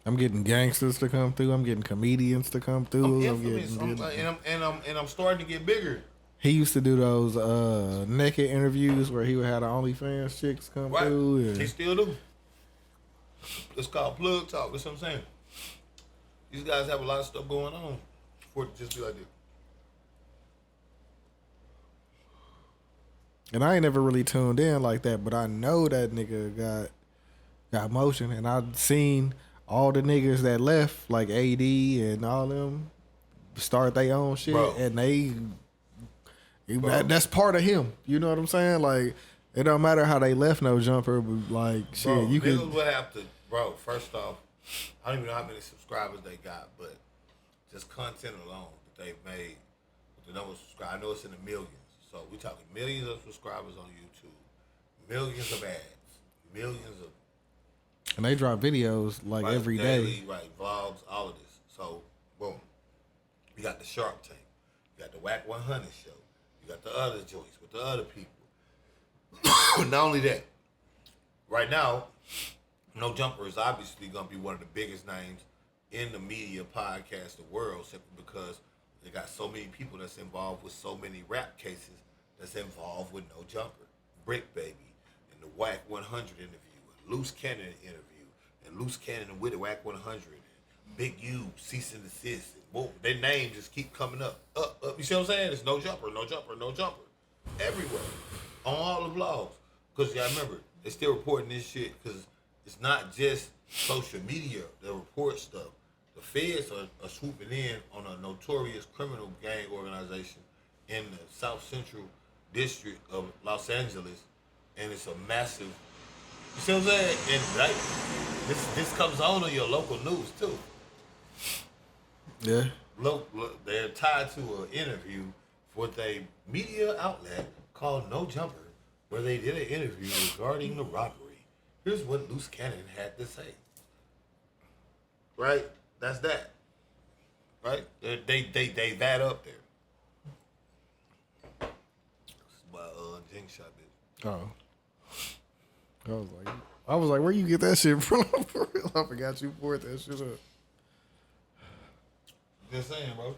I'm getting gangsters to come through. I'm getting comedians to come through. I'm infamous. I'm starting to get bigger. He used to do those naked interviews where he would have the OnlyFans chicks come through. And He still do. It's called plug talk. That's what I'm saying. These guys have a lot of stuff going on for it to just be like this. And I ain't never really tuned in like that, but I know that nigga got motion, and I've seen all the niggas that left, like AD and all them, start their own shit, Bro. and that's part of him. You know what I'm saying? Like, it don't matter how they left No Jumper, but like, shit, Bro, you niggas could. would have to, bro, first off, I don't even know how many subscribers they got, but just content alone that they've made, with the number of subscribers, I know it's in the millions. So we talking millions of subscribers on YouTube, millions of ads, millions of. And they drop videos like every daily, day. right? Vlogs, all of this. So, boom. You got the Shark Tank. You got the Whack 100 show. You got the other joints with the other people. Not only that, right now, No Jumper is obviously going to be one of the biggest names in the media podcast world simply because they got so many people that's involved with so many rap cases that's involved with No Jumper. Brick Baby and the Whack 100 interview. Loose Cannon interview, and Loose Cannon with the Whack 100, and Big U, Cease and Desist, and boom, their names just keep coming up. You see what I'm saying? It's No Jumper, No Jumper, No Jumper, everywhere, on all the blogs. Because y'all remember, they still reporting this shit because it's not just social media that report stuff. The feds are swooping in on a notorious criminal gang organization in the South Central District of Los Angeles, and it's a massive. You see what I'm saying? And like, this comes on your local news too. Yeah. Look, they're tied to an interview with a media outlet called No Jumper, where they did an interview regarding the robbery. Here's what Loose Cannon had to say. Right? That's that. Right? They that up there. This is my Jinx shot, bitch. Oh. I was like, where you get that shit from? For real, I forgot you poured that shit up. Just saying, bro.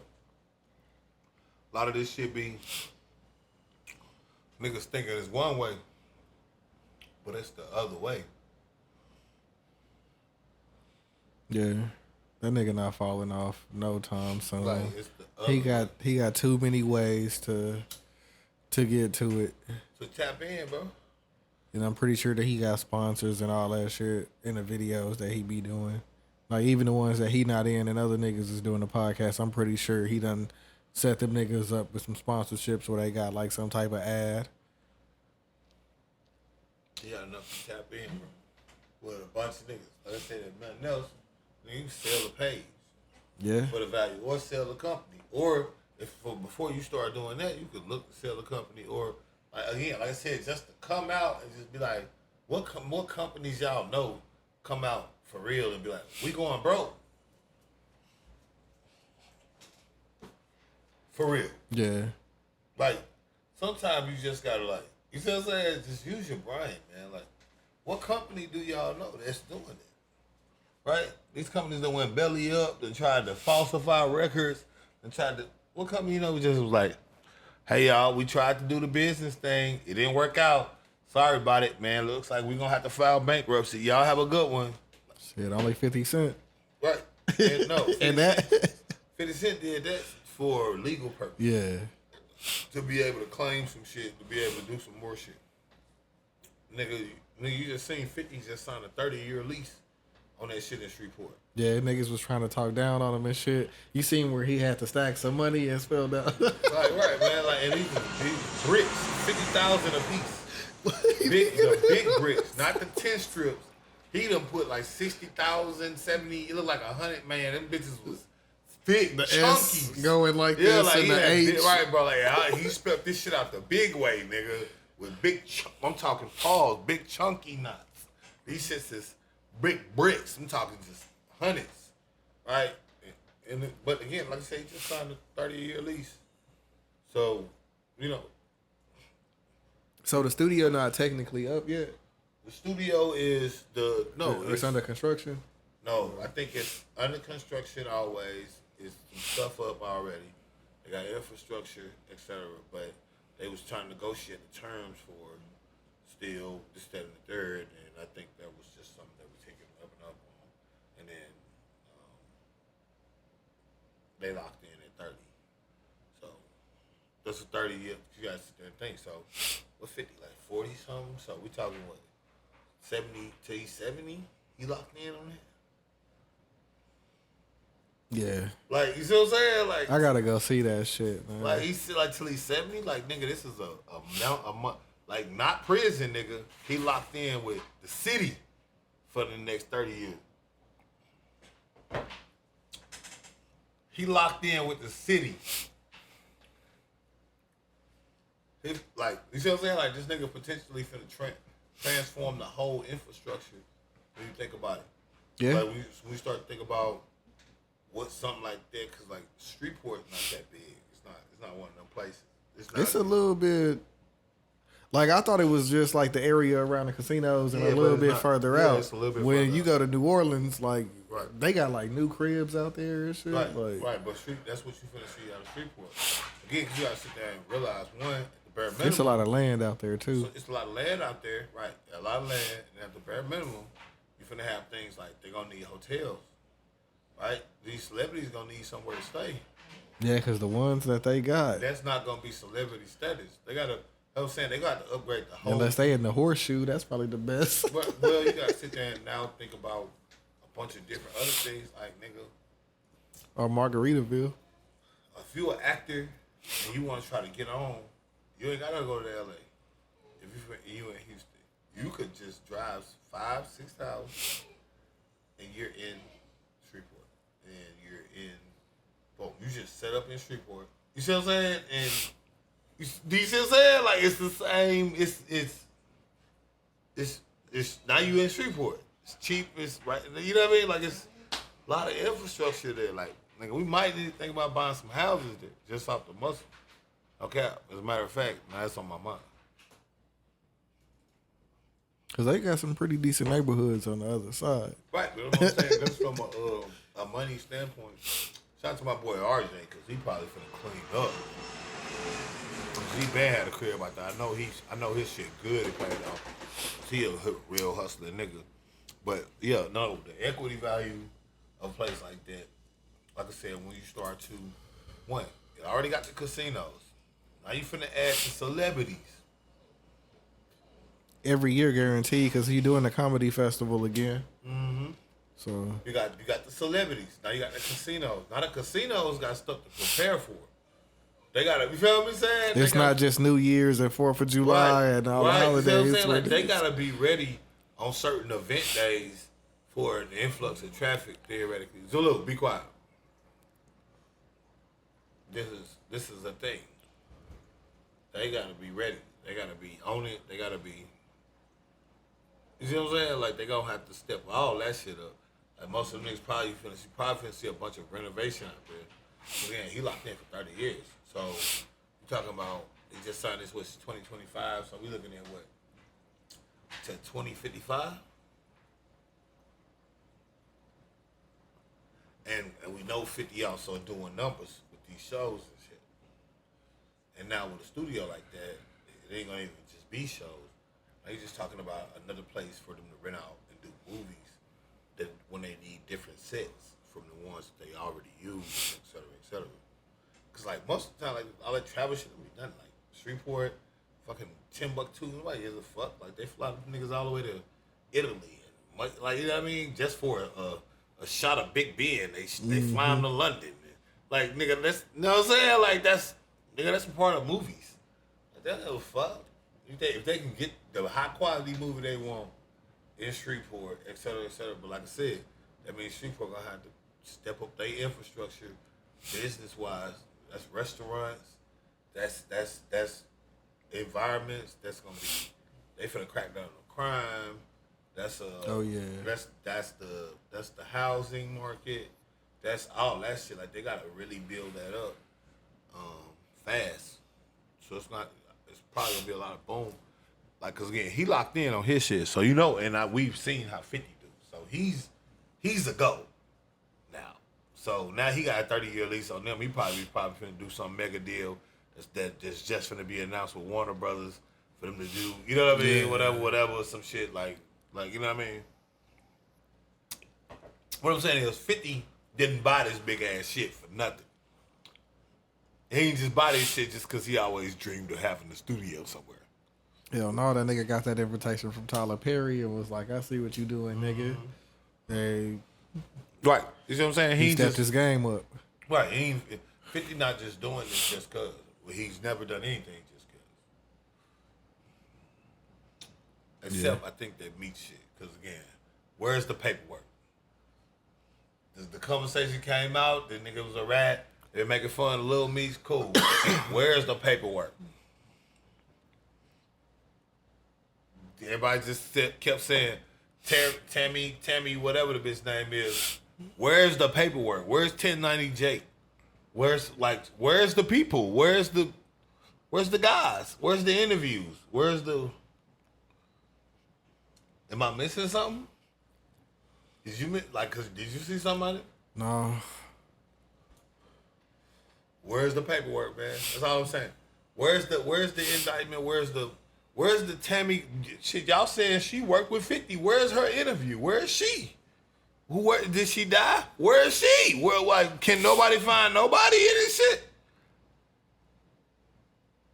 A lot of this shit be niggas thinking it's one way. but it's the other way. Yeah. That nigga not falling off no time soon. Like, it's the other way. He got too many ways to get to it. So tap in, bro. And I'm pretty sure that he got sponsors and all that shit in the videos that he be doing. Like, even the ones that he not in and other niggas is doing the podcast, I'm pretty sure he done set them niggas up with some sponsorships where they got, like, some type of ad. He got enough to tap in, bro. With a bunch of niggas. Like I said, if nothing else, then you can sell the page. Yeah. For the value. Or sell the company. Or, before you start doing that, you could look to sell the company. Or, like I said, just to come out and just be like, what companies y'all know come out for real and be like, we going broke. For real. Yeah. Like, sometimes you just gotta like, you see what I'm saying? Just use your brain, man. Like, what company do y'all know that's doing it? Right? These companies that went belly up, that tried to falsify records, and what company you know just was like, hey y'all, we tried to do the business thing. It didn't work out. Sorry about it, man. Looks like we're gonna have to file bankruptcy. Y'all have a good one. Shit, only 50 Cent. Right. And no. 50 And that? 50 Cent did that for legal purpose. Yeah. To be able to claim some shit, to be able to do some more shit. Nigga, you just seen 50 just signed a 30-year lease on that shit in Shreveport. Yeah, niggas was trying to talk down on him and shit. You seen where he had to stack some money and spelled out. Right, man. Like, and these are big bricks, 50,000 a piece. The big bricks, not the 10 strips. He done put like 60,000, 70. It looked like 100. Man, them bitches was thick, the chunky. S going like this like and the H. Right, bro. Like, he spelled this shit out the big way, nigga. With big, I'm talking paws, big chunky nuts. These shits is big bricks. I'm talking just hundreds, right? But again, like I say, he just signed a 30-year lease. So, you know. So the studio not technically up yet? The studio is It's under construction? No, I think it's under construction always. It's some stuff up already. They got infrastructure, etc. But they was trying to negotiate the terms for still this, that, and the third. And I think that was just something that we're taking up and up on. And then they locked in at 30. So that's a 30 year. You guys sit there and think. So what 50, like 40 something? So we talking what? 70 to 70? He locked in on that? Yeah. Like, you see what I'm saying? Like, I gotta go see that shit, man. like, he said, like, till he's 70? Like, nigga, this is a month. Like, not prison, nigga. He locked in with the city for the next 30 years. He locked in with the city. Like, you see what I'm saying? Like, this nigga potentially finna transform the whole infrastructure when you think about it. Yeah. Like, when we start to think about what something like that, because like Streetport's not that big. It's not one of them places. It's a little bit. Like, I thought it was just like the area around the casinos and Yeah, a little but bit it's further not- out. yeah, it's a little bit when further you out. go to New Orleans, like, Right. they got like new cribs out there and shit. Right, like, right. But that's what you finna see out of Streetport. Again, you gotta sit there and realize, one, the bare minimum. There's a lot of land out there too. So it's a lot of land out there, right? A lot of land, and at the bare minimum, you're finna have things like they're gonna need hotels, right? These celebrities gonna need somewhere to stay. Yeah, because the ones that they got, That's not gonna be celebrity status. They gotta. I'm saying they got to upgrade the whole. unless they in the horseshoe, that's probably the best. Well, you gotta sit there and now think about a bunch of different other things, like nigga. Or Margaritaville. If you an actor and you want to try to get on, you ain't gotta go to LA. If you in Houston, you could just drive 5-6 hours, and you're in Shreveport, and you're in. Boom. You just set up in Shreveport. You see what I'm saying? And do you see what I'm saying? Like, it's the same. It's now you in Shreveport. It's cheap. It's right. You know what I mean? Like, it's a lot of infrastructure there. Like, nigga, we might need to think about buying some houses there, just off the muscle. Okay. As a matter of fact, now that's on my mind. Because they got some pretty decent neighborhoods on the other side. Right. But what I'm saying, that's from a money standpoint. Shout out to my boy RJ, because he probably finna clean up. He bad had a crib like that. I know his shit good. It paid off. he a real hustler nigga. But yeah, no, the equity value of a place like that, like I said, when you start to, one, you already got the casinos. Now you finna add the celebrities. Every year guaranteed because he doing the comedy festival again. Mm-hmm. So you got the celebrities. Now you got the casinos. Now the casinos got stuff to prepare for. They gotta, you feel me saying? It's not just New Year's and 4th of July and all the holidays. You know what I'm saying? Like, they gotta be ready on certain event days for the influx of traffic, theoretically. Zulu, be quiet. This is a thing. They gotta be ready. They gotta be on it. They gotta be. You see what I'm saying? Like, they gonna have to step all that shit up. Like, most of them niggas probably finna see a bunch of renovation out there. Again, he locked in for 30 years. So, you talking about, he just signed this, what's 2025, so we looking at what? To 2055? And we know 50 also doing numbers with these shows and shit. And now with a studio like that, it ain't gonna even just be shows. Now you're just talking about another place for them to rent out and do movies that when they need different sets from the ones that they already use, et cetera, et cetera. Cause like most of the time, like all that travel shit will be done. Like Shreveport, fucking Timbuktu, nobody gives a fuck. Like they fly niggas all the way to Italy, and like you know what I mean, just for a shot of Big Ben, they fly them to London. Like nigga, that's you know what I'm saying. Like that's a part of movies. Like that little fuck. If they can get the high quality movie they want in Shreveport, et cetera, but like I said, that means Shreveport gonna have to step up their infrastructure, business wise. That's restaurants. That's environments. That's gonna be. They finna crack down on crime. That's That's the housing market. That's all that shit. Like they gotta really build that up, fast. So it's probably gonna be a lot of boom. Like, cause again, he locked in on his shit. So you know, and we've seen how 50 do. So he's a go now. So now he got a 30-year lease on them. He probably finna do some mega deal that's just finna be announced with Warner Brothers for them to do. You know what I mean? Yeah. Whatever, some shit like you know what I mean. What I'm saying is 50 didn't buy this big ass shit for nothing. He ain't just buy this shit just because he always dreamed of having a studio somewhere. Hell no, that nigga got that invitation from Tyler Perry and was like, I see what you doing, nigga. Hey, right. You see what I'm saying? He stepped his game up. Right. 50 not just doing this just because. Well, he's never done anything just because. Except, I think that meat shit. Because, again, where's the paperwork? The conversation came out, the nigga was a rat. They're making fun of Lil Meat's cool. Where's the paperwork? Everybody just kept saying, Tammy, whatever the bitch name is. Where's the paperwork? Where's 1090J? Where's the people? Where's the guys? Where's the interviews? Am I missing something? Did you see somebody? No. Where's the paperwork, man? That's all I'm saying. Where's the indictment? Where's the Tammy shit? Y'all saying she worked with 50. Where's her interview? Where is she? Where did she die? Where is she? Can nobody find nobody in this shit?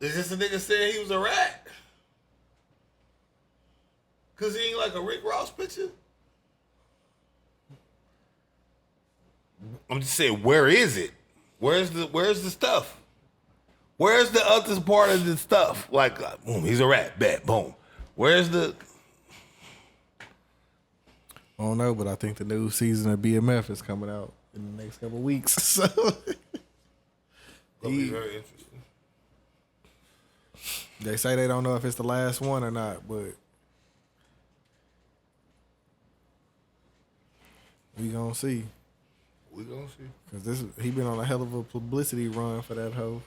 Is this a nigga saying he was a rat? Cause he ain't like a Rick Ross picture? I'm just saying, where is it? Where's the stuff? Where's the other part of the stuff? Like, boom, he's a rat, bet, boom. Where's the... I don't know, but I think the new season of BMF is coming out in the next couple of weeks. So it'll be very interesting. They say they don't know if it's the last one or not, but we gonna see. We gonna see. Cause he been on a hell of a publicity run for that hoe.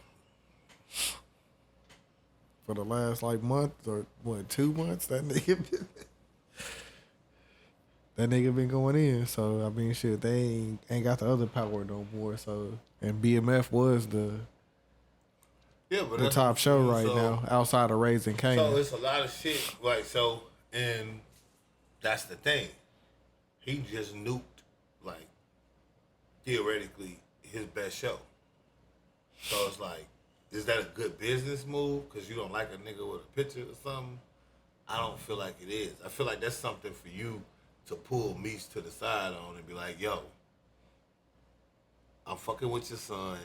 For the last month or 2 months, that nigga been going in. So I mean, shit, they ain't got the other power no more. So and BMF was the top show right now outside of Raising Kanan. So it's a lot of shit. And that's the thing. He just nuked, like, theoretically, his best show. So it's like, is that a good business move? Because you don't like a nigga with a picture or something? I don't feel like it is. I feel like that's something for you to pull Meech to the side on and be like, yo, I'm fucking with your son.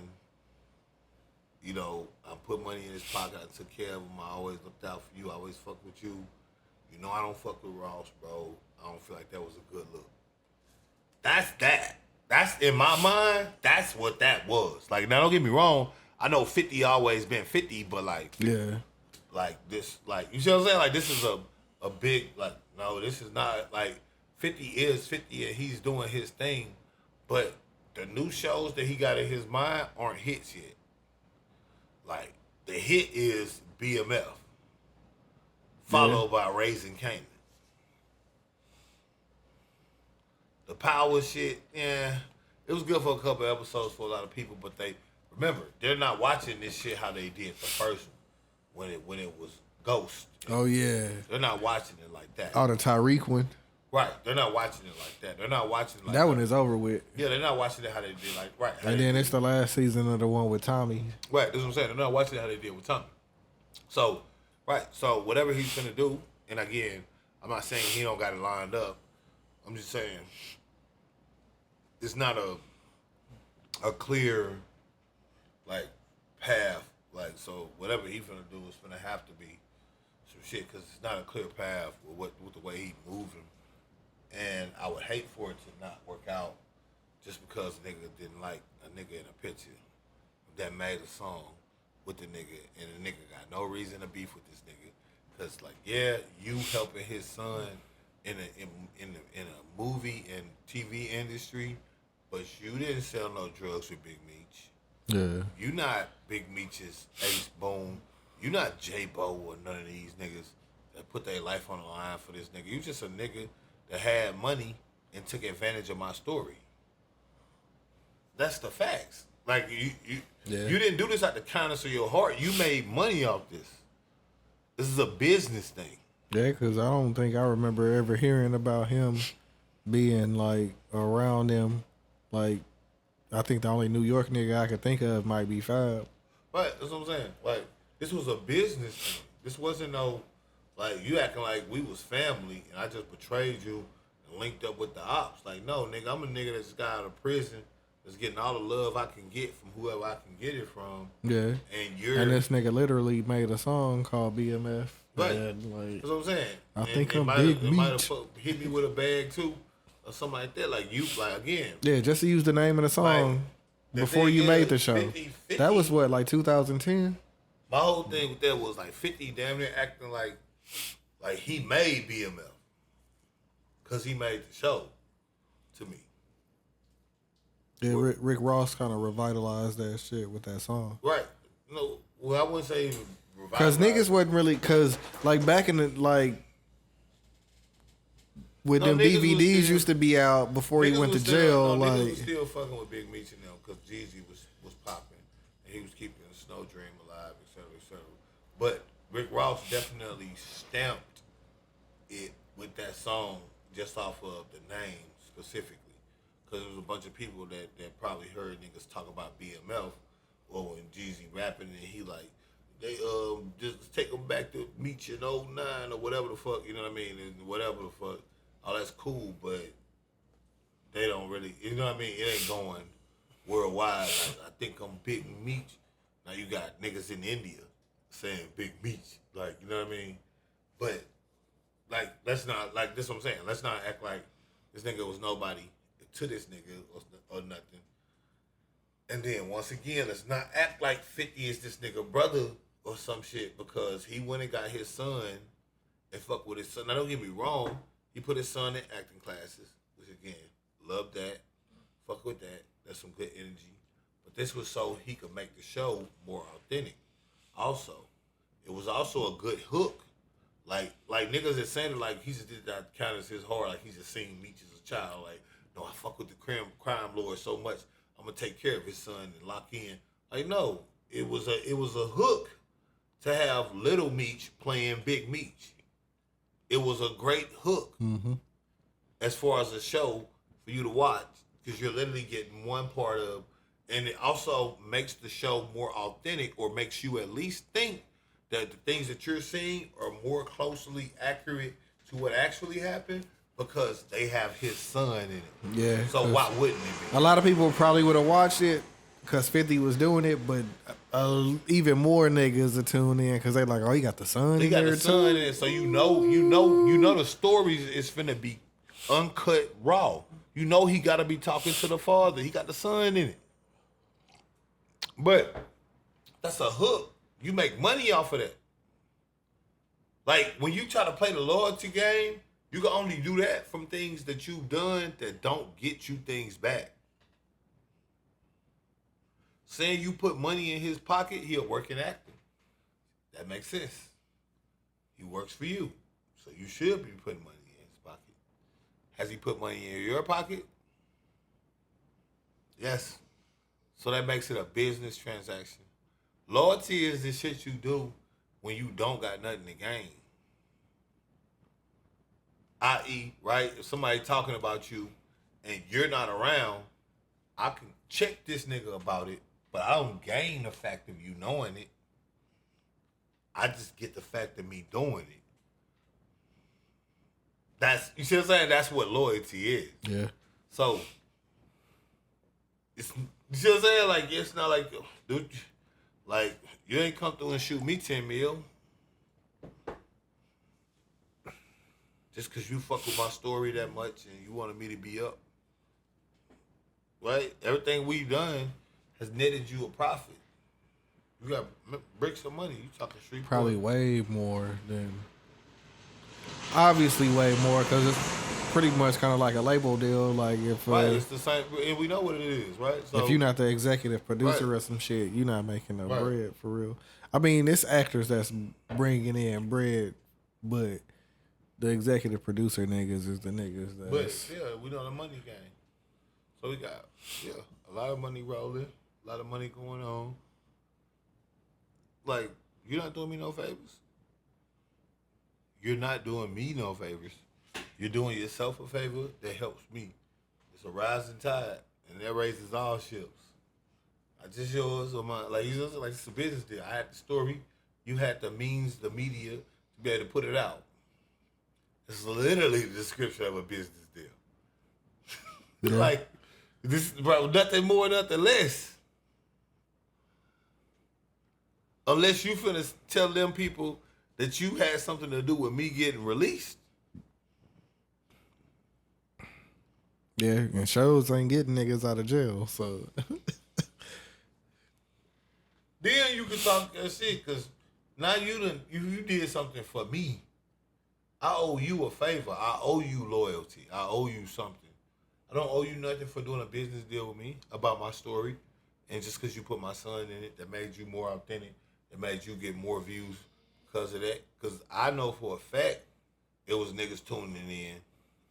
You know, I put money in his pocket. I took care of him. I always looked out for you. I always fuck with you. You know I don't fuck with Ross, bro. I don't feel like that was a good look. That's that. That's, in my mind, that's what that was. Like, now don't get me wrong. I know 50 always been 50, but like, Yeah. Like this, like, you see what I'm saying? Like, this is a big, like, no, this is not, like, 50 is 50 and he's doing his thing, but the new shows that he got in his mind aren't hits yet. Like, the hit is BMF, followed by Raising Kanan. The Power shit, yeah, it was good for a couple episodes for a lot of people, but remember, they're not watching this shit how they did the first one when it was Ghost. Oh yeah. They're not watching it like that. Oh, the Tyreek one. Right. They're not watching it like that. They're not watching it like that one is over with. Yeah, they're not watching it how they did, like, right. And then it's the last season of the one with Tommy. Right, that's what I'm saying. They're not watching it how they did with Tommy. So, right, so whatever he's gonna do, and again, I'm not saying he don't got it lined up. I'm just saying it's not a clear, like, path. Like, so whatever he's gonna do is gonna have to be some shit, because it's not a clear path with the way he's moving. And I would hate for it to not work out just because a nigga didn't like a nigga in a picture that made a song with the nigga, and the nigga got no reason to beef with this nigga. Because, like, yeah, you helping his son in a movie and TV industry, but you didn't sell no drugs with Big Meech. Yeah. You not Big Meech's Ace Boone. You not J-Bo or none of these niggas that put their life on the line for this nigga. You just a nigga that had money and took advantage of my story. That's the facts. Like, you didn't do this out the kindness of your heart. You made money off this. This is a business thing. Yeah, because I don't think I remember ever hearing about him being, like, around them. Like, I think the only New York nigga I could think of might be Fab. Right, that's what I'm saying. Like, this was a business thing. This wasn't no, like, you acting like we was family and I just betrayed you and linked up with the ops. Like, no, nigga, I'm a nigga that just got out of prison, that's getting all the love I can get from whoever I can get it from. Yeah. And this nigga literally made a song called BMF. Right. Like, that's what I'm saying. I think I'm Big Meech. Might have hit me with a bag too, or something like that. Like, you, like, again. Yeah, just to use the name of the song before you made the show. 50, that was what, like 2010? My whole thing with that was like 50 damn near acting like he made BMF. Because he made the show, to me. Yeah, Rick Ross kind of revitalized that shit with that song. Right. No, well, I wouldn't say even because niggas wasn't really, because like back in the, like, when them DVDs used to be out before he went to jail, like. Niggas was still fucking with Big Meech and them because Jeezy was popping and he was keeping Snow Dream alive, et cetera, et cetera. But Rick Ross definitely stamped it with that song just off of the name specifically. Because there was a bunch of people that probably heard niggas talk about BMF or when Jeezy rapping and he like, they just take them back to Meech in 09 or whatever the fuck, you know what I mean? And whatever the fuck. Oh, that's cool, but they don't really, you know what I mean? It ain't going worldwide. Like, I think I'm Big Meech. Now you got niggas in India saying Big Meech. Like, you know what I mean? But, like, let's not, like, this is what I'm saying. Let's not act like this nigga was nobody to this nigga or nothing. And then, once again, let's not act like 50 is this nigga brother or some shit because he went and got his son and fuck with his son. Now, don't get me wrong. He put his son in acting classes, which, again, love that. Fuck with that. That's some good energy. But this was so he could make the show more authentic. Also, it was also a good hook. Like niggas that saying it like he just did that kind of his heart, like he just seen Meech as a child. Like, no, I fuck with the crime lord so much, I'm gonna take care of his son and lock in. Like, no, it was a hook to have Little Meech playing Big Meech. it was a great hook as far as a show for you to watch because you're literally getting one part of, and it also makes the show more authentic or makes you at least think that the things that you're seeing are more closely accurate to what actually happened because they have his son in it. Yeah. So why wouldn't it be? A lot of people probably would have watched it because 50 was doing it, but even more niggas are tuning in because they like, oh, he got the son. He in got there the son too. in it, so you know the story is finna be uncut raw. You know he got to be talking to the father. He got the son in it, but that's a hook. You make money off of that. Like when you try to play the loyalty game, you can only do that from things that you've done that don't get you things back. Saying you put money in his pocket, he'll work in acting. That makes sense. He works for you. So you should be putting money in his pocket. Has he put money in your pocket? Yes. So that makes it a business transaction. Loyalty is the shit you do when you don't got nothing to gain. I.e., right, if somebody talking about you and you're not around, I can check this nigga about it, but I don't gain the fact of you knowing it. I just get the fact of me doing it. That's, you see what I'm saying? That's what loyalty is. Yeah. So, it's, you see what I'm saying? Like, it's not like, dude, like, you ain't come through and shoot me 10 mil. Just because you fuck with my story that much and you wanted me to be up. Right? Everything we've done has netted you a profit. You got bricks of money. You talking street Probably boy. way more than... Obviously way more because it's pretty much kind of like a label deal. Like if Right, it's the same, and we know what it is, right? So if you're not the executive producer Right. or some shit, you're not making no Right. bread for real. I mean, it's actors that's bringing in bread, but the executive producer niggas is the niggas But that's... yeah, we know the money game. So we got a lot of money rolling, a lot of money going on. Like, you're not doing me no favors. You're not doing me no favors. You're doing yourself a favor that helps me. It's a rising tide, and that raises all ships. I just yours or mine. Like, it's a business deal. I had the story. You had the means, the media, to be able to put it out. It's literally the description of a business deal. Yeah. Like, this, bro, nothing more, nothing less. Unless you finna tell them people that you had something to do with me getting released. Yeah, and shows ain't getting niggas out of jail, so... Then you can talk that shit, because now you did something for me. I owe you a favor. I owe you loyalty. I owe you something. I don't owe you nothing for doing a business deal with me about my story. And just because you put my son in it, that made you more authentic, that made you get more views because of that. Because I know for a fact it was niggas tuning in.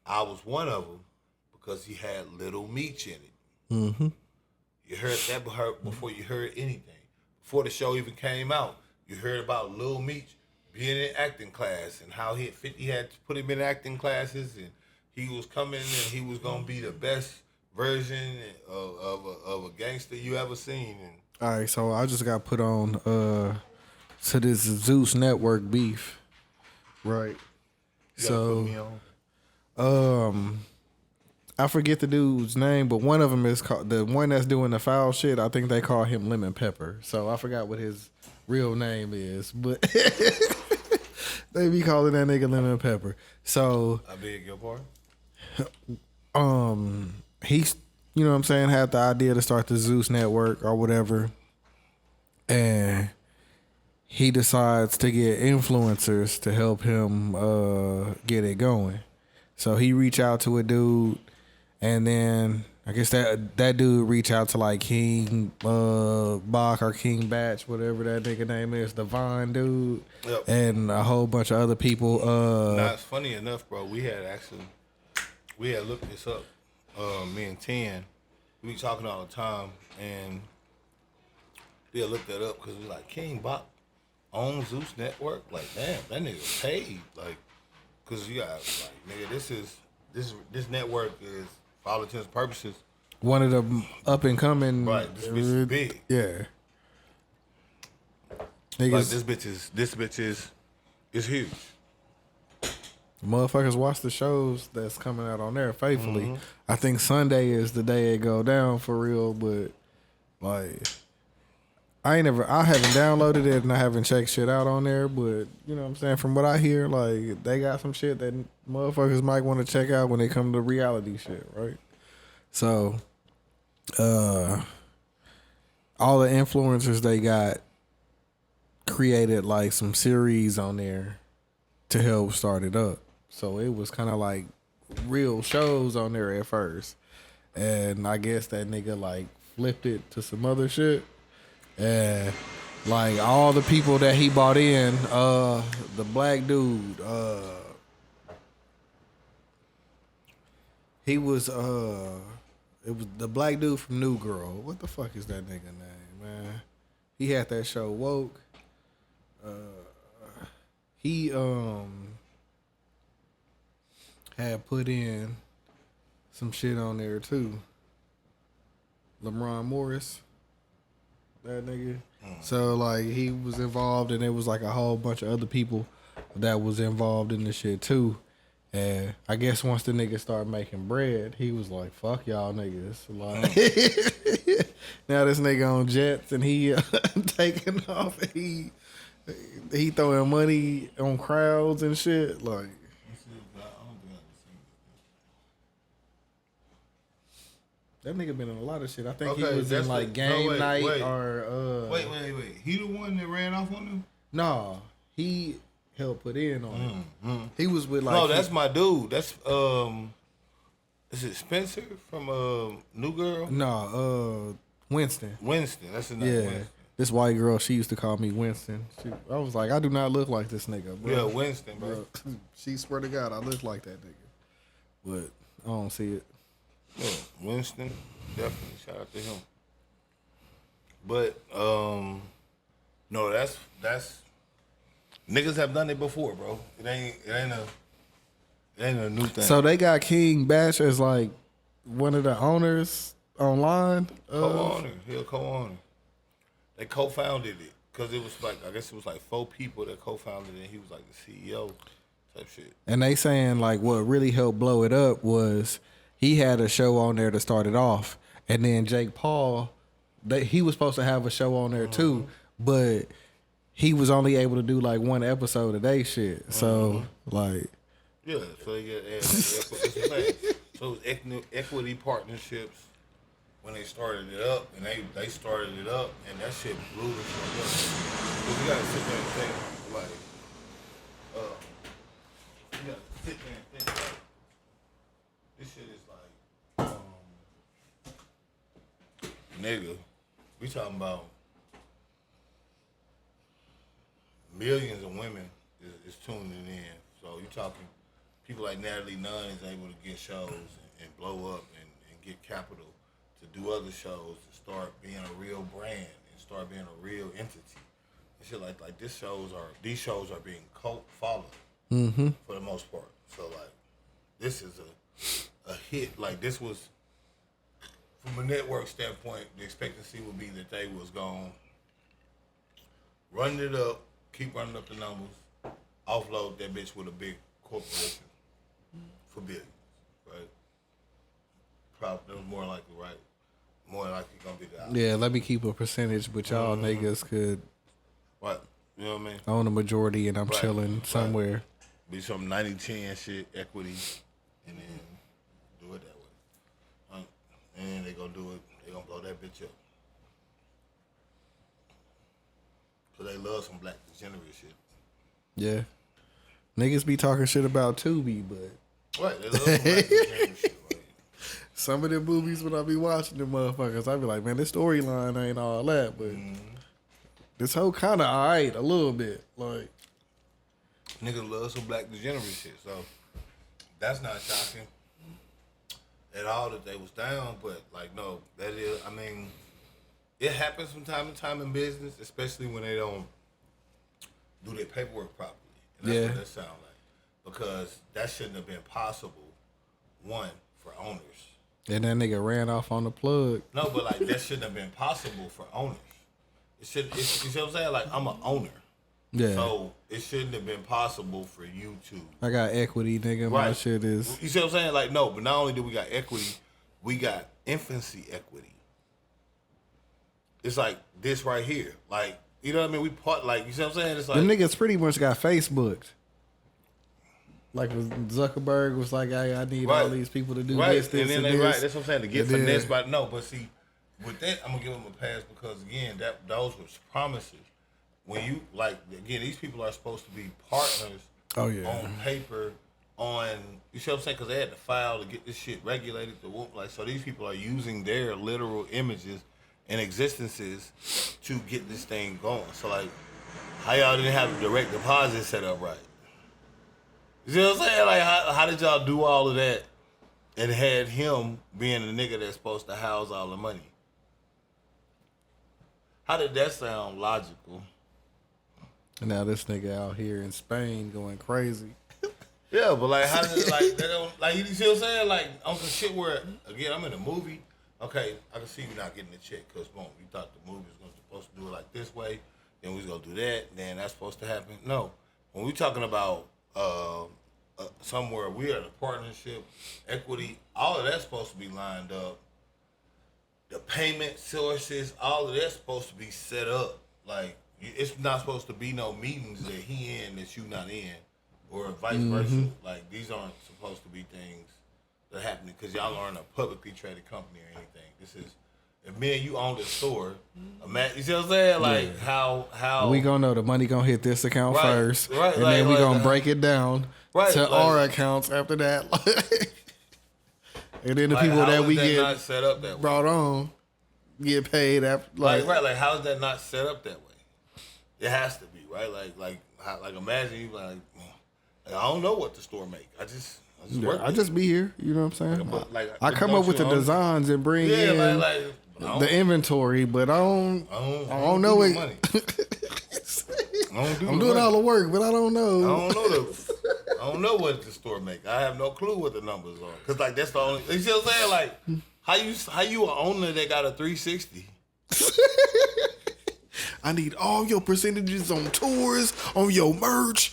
I was one of them because he had Little Meech in it. Mm-hmm. You heard that before you heard anything. Before the show even came out, you heard about Lil Meech being in acting class and how 50 had to put him in acting classes and he was coming and he was gonna be the best version of a gangster you ever seen. And All right, so I just got put on to this Zeus Network beef, right? you gotta put me on. I forget the dude's name, but one of them is called, the one that's doing the foul shit. I think they call him Lemon Pepper. So I forgot what his real name is, but they be calling that nigga Lemon Pepper. So I beg your pardon. he's, you know what I'm saying, had the idea to start the Zeus Network or whatever, and he decides to get influencers to help him get it going. So he reach out to a dude, and then I guess that dude reach out to like King Bach or King Batch, whatever that nigga name is, the Vine dude, Yep. and a whole bunch of other people. Now, it's funny enough, bro. We had looked this up. Me and Ten, we be talking all the time, and we had looked that up because we like King Bach owns Zeus Network. Like, damn, that nigga paid. Like, Cause you got like, nigga, this network is, for all intents and purposes, one of the up and coming. Right, this bitch is big. Yeah. Like Niggas, this bitch is huge. motherfuckers watch the shows that's coming out on there faithfully. I think Sunday is the day it go down for real, but like I haven't downloaded it and I haven't checked shit out on there, but you know what I'm saying, from what I hear, like they got some shit that motherfuckers might want to check out when they come to reality shit, right? So all the influencers they got created like some series on there to help start it up. So it was kind of like real shows on there at first. And I guess that nigga like flipped it to some other shit. And like all the people that he bought in, the black dude, he was it was the black dude from New Girl. What the fuck is that nigga name, man? He had that show Woke. He had put in some shit on there too. LeBron Morris, that nigga. So like he was involved, and it was like a whole bunch of other people that was involved in the shit too. And I guess once the nigga started making bread, he was like, "Fuck y'all niggas!" Like now this nigga on jets and he taking off. And he throwing money on crowds and shit. Like that nigga been in a lot of shit. I think he was in like game night or Wait. He the one that ran off on him? Nah, he helped put in on him. He was with like no, that's my dude. That's is it Spencer from New Girl? No, Winston. Winston, that's his name. Yeah. Winston. This white girl, she used to call me Winston. I was like, I do not look like this nigga, bro. Yeah, Winston, bro. She swear to God, I look like that nigga. But I don't see it. Yeah, Winston, definitely shout out to him. But no, that's niggas have done it before, bro. It ain't a new thing. So they got King Bash as like one of the owners online. Co-owner, he a co-owner. They co-founded it because it was like, I guess it was like 4 people that co-founded it. And he was like the CEO type shit. And they saying like what really helped blow it up was he had a show on there to start it off, and then Jake Paul, he was supposed to have a show on there too, but he was only able to do like one episode a day shit. So like, yeah, so they get so it was equity partnerships. When they started it up, and they started it up, and that shit blew the fuck up. Cause you gotta sit there and think, like, you gotta sit there and think, like, this shit is like, nigga, we talking about millions of women is tuning in. So you talking people like Natalie Nunn is able to get shows and blow up and get capital to do other shows, to start being a real brand and start being a real entity. And shit like these shows are being cult followed for the most part. So like this is a hit. Like this was, from a network standpoint, the expectancy would be that they was gonna run it up, keep running up the numbers, offload that bitch with a big corporation for billions, right? Probably that was more likely, right? More likely gonna be the opposite. yeah, let me keep a percentage, but y'all niggas could Right. You know what I mean? own a majority, and I'm chilling somewhere. Be some 90-10 shit, equity, and then do it that way. And they gonna do it, they gonna blow that bitch up. So they love some black degenerate shit. Yeah, niggas be talking shit about Tubi, but Right, they love some black degenerate shit. Like, some of the movies when I be watching them motherfuckers, I be like, man, this storyline ain't all that, but this whole kind of alright a little bit. Like, niggas love some black degenerate shit, so that's not shocking at all that they was down. But like, no, that is, I mean, it happens from time to time in business, especially when they don't do their paperwork properly. And that's what that sound like. because that shouldn't have been possible. One, for owners. And that nigga ran off on the plug. No, but like that shouldn't have been possible for owners. You see what I'm saying? Like I'm an owner. Yeah. So it shouldn't have been possible for you to. I got equity, nigga. My shit is. You see what I'm saying? Like no, but not only do we got equity, we got infancy equity. It's like this right here. Like, you know what I mean? We part like, you see what I'm saying? It's like the niggas pretty much got Facebooked. Like Zuckerberg was like, I need all these people to do this, and then and they this. that's what I'm saying, to get finessed by no, but see, with that I'm gonna give them a pass because again, those were promises. When you like again, these people are supposed to be partners on paper, you see what I'm saying? Because they had to file to get this shit regulated. So these people are using their literal images and existences to get this thing going. So like, how y'all didn't have a direct deposit set up right? You see what I'm saying? Like, how did y'all do all of that and had him being the nigga that's supposed to house all the money? How did that sound logical? And now this nigga out here in Spain going crazy. Yeah, but like, how did it, like, they don't, like, you see what I'm saying? Like, on some shit where, again, I'm in a movie. Okay, I can see you not getting the check because, boom, you thought the movie was supposed to do it like this way, then we was going to do that, then that's supposed to happen. No. When we talking about somewhere we are in a partnership, equity, all of that's supposed to be lined up. The payment sources, all of that's supposed to be set up. Like, it's not supposed to be no meetings that he in that you not in, or vice versa. Like, these aren't supposed to be things that are happening because y'all aren't a publicly traded company or anything. This is, if me and you own the store, you see what I'm saying? Like, how we gonna know the money gonna hit this account first, right, and then we gonna break it down to our accounts after that. And then the people that we get not set up that way? Brought on get paid after. Like how is that not set up that way? It has to be, right? Like imagine you like I don't know what the store make. I just work. I just be here. You know what I'm saying? I come up with the own designs and bring in the inventory, but I don't know it. Money. I'm doing all the work, but I don't know. I don't know what the store make. I have no clue what the numbers are. Cause like that's the only. You see what I'm saying? Like how you an owner that got a 360? I need all your percentages on tours, on your merch,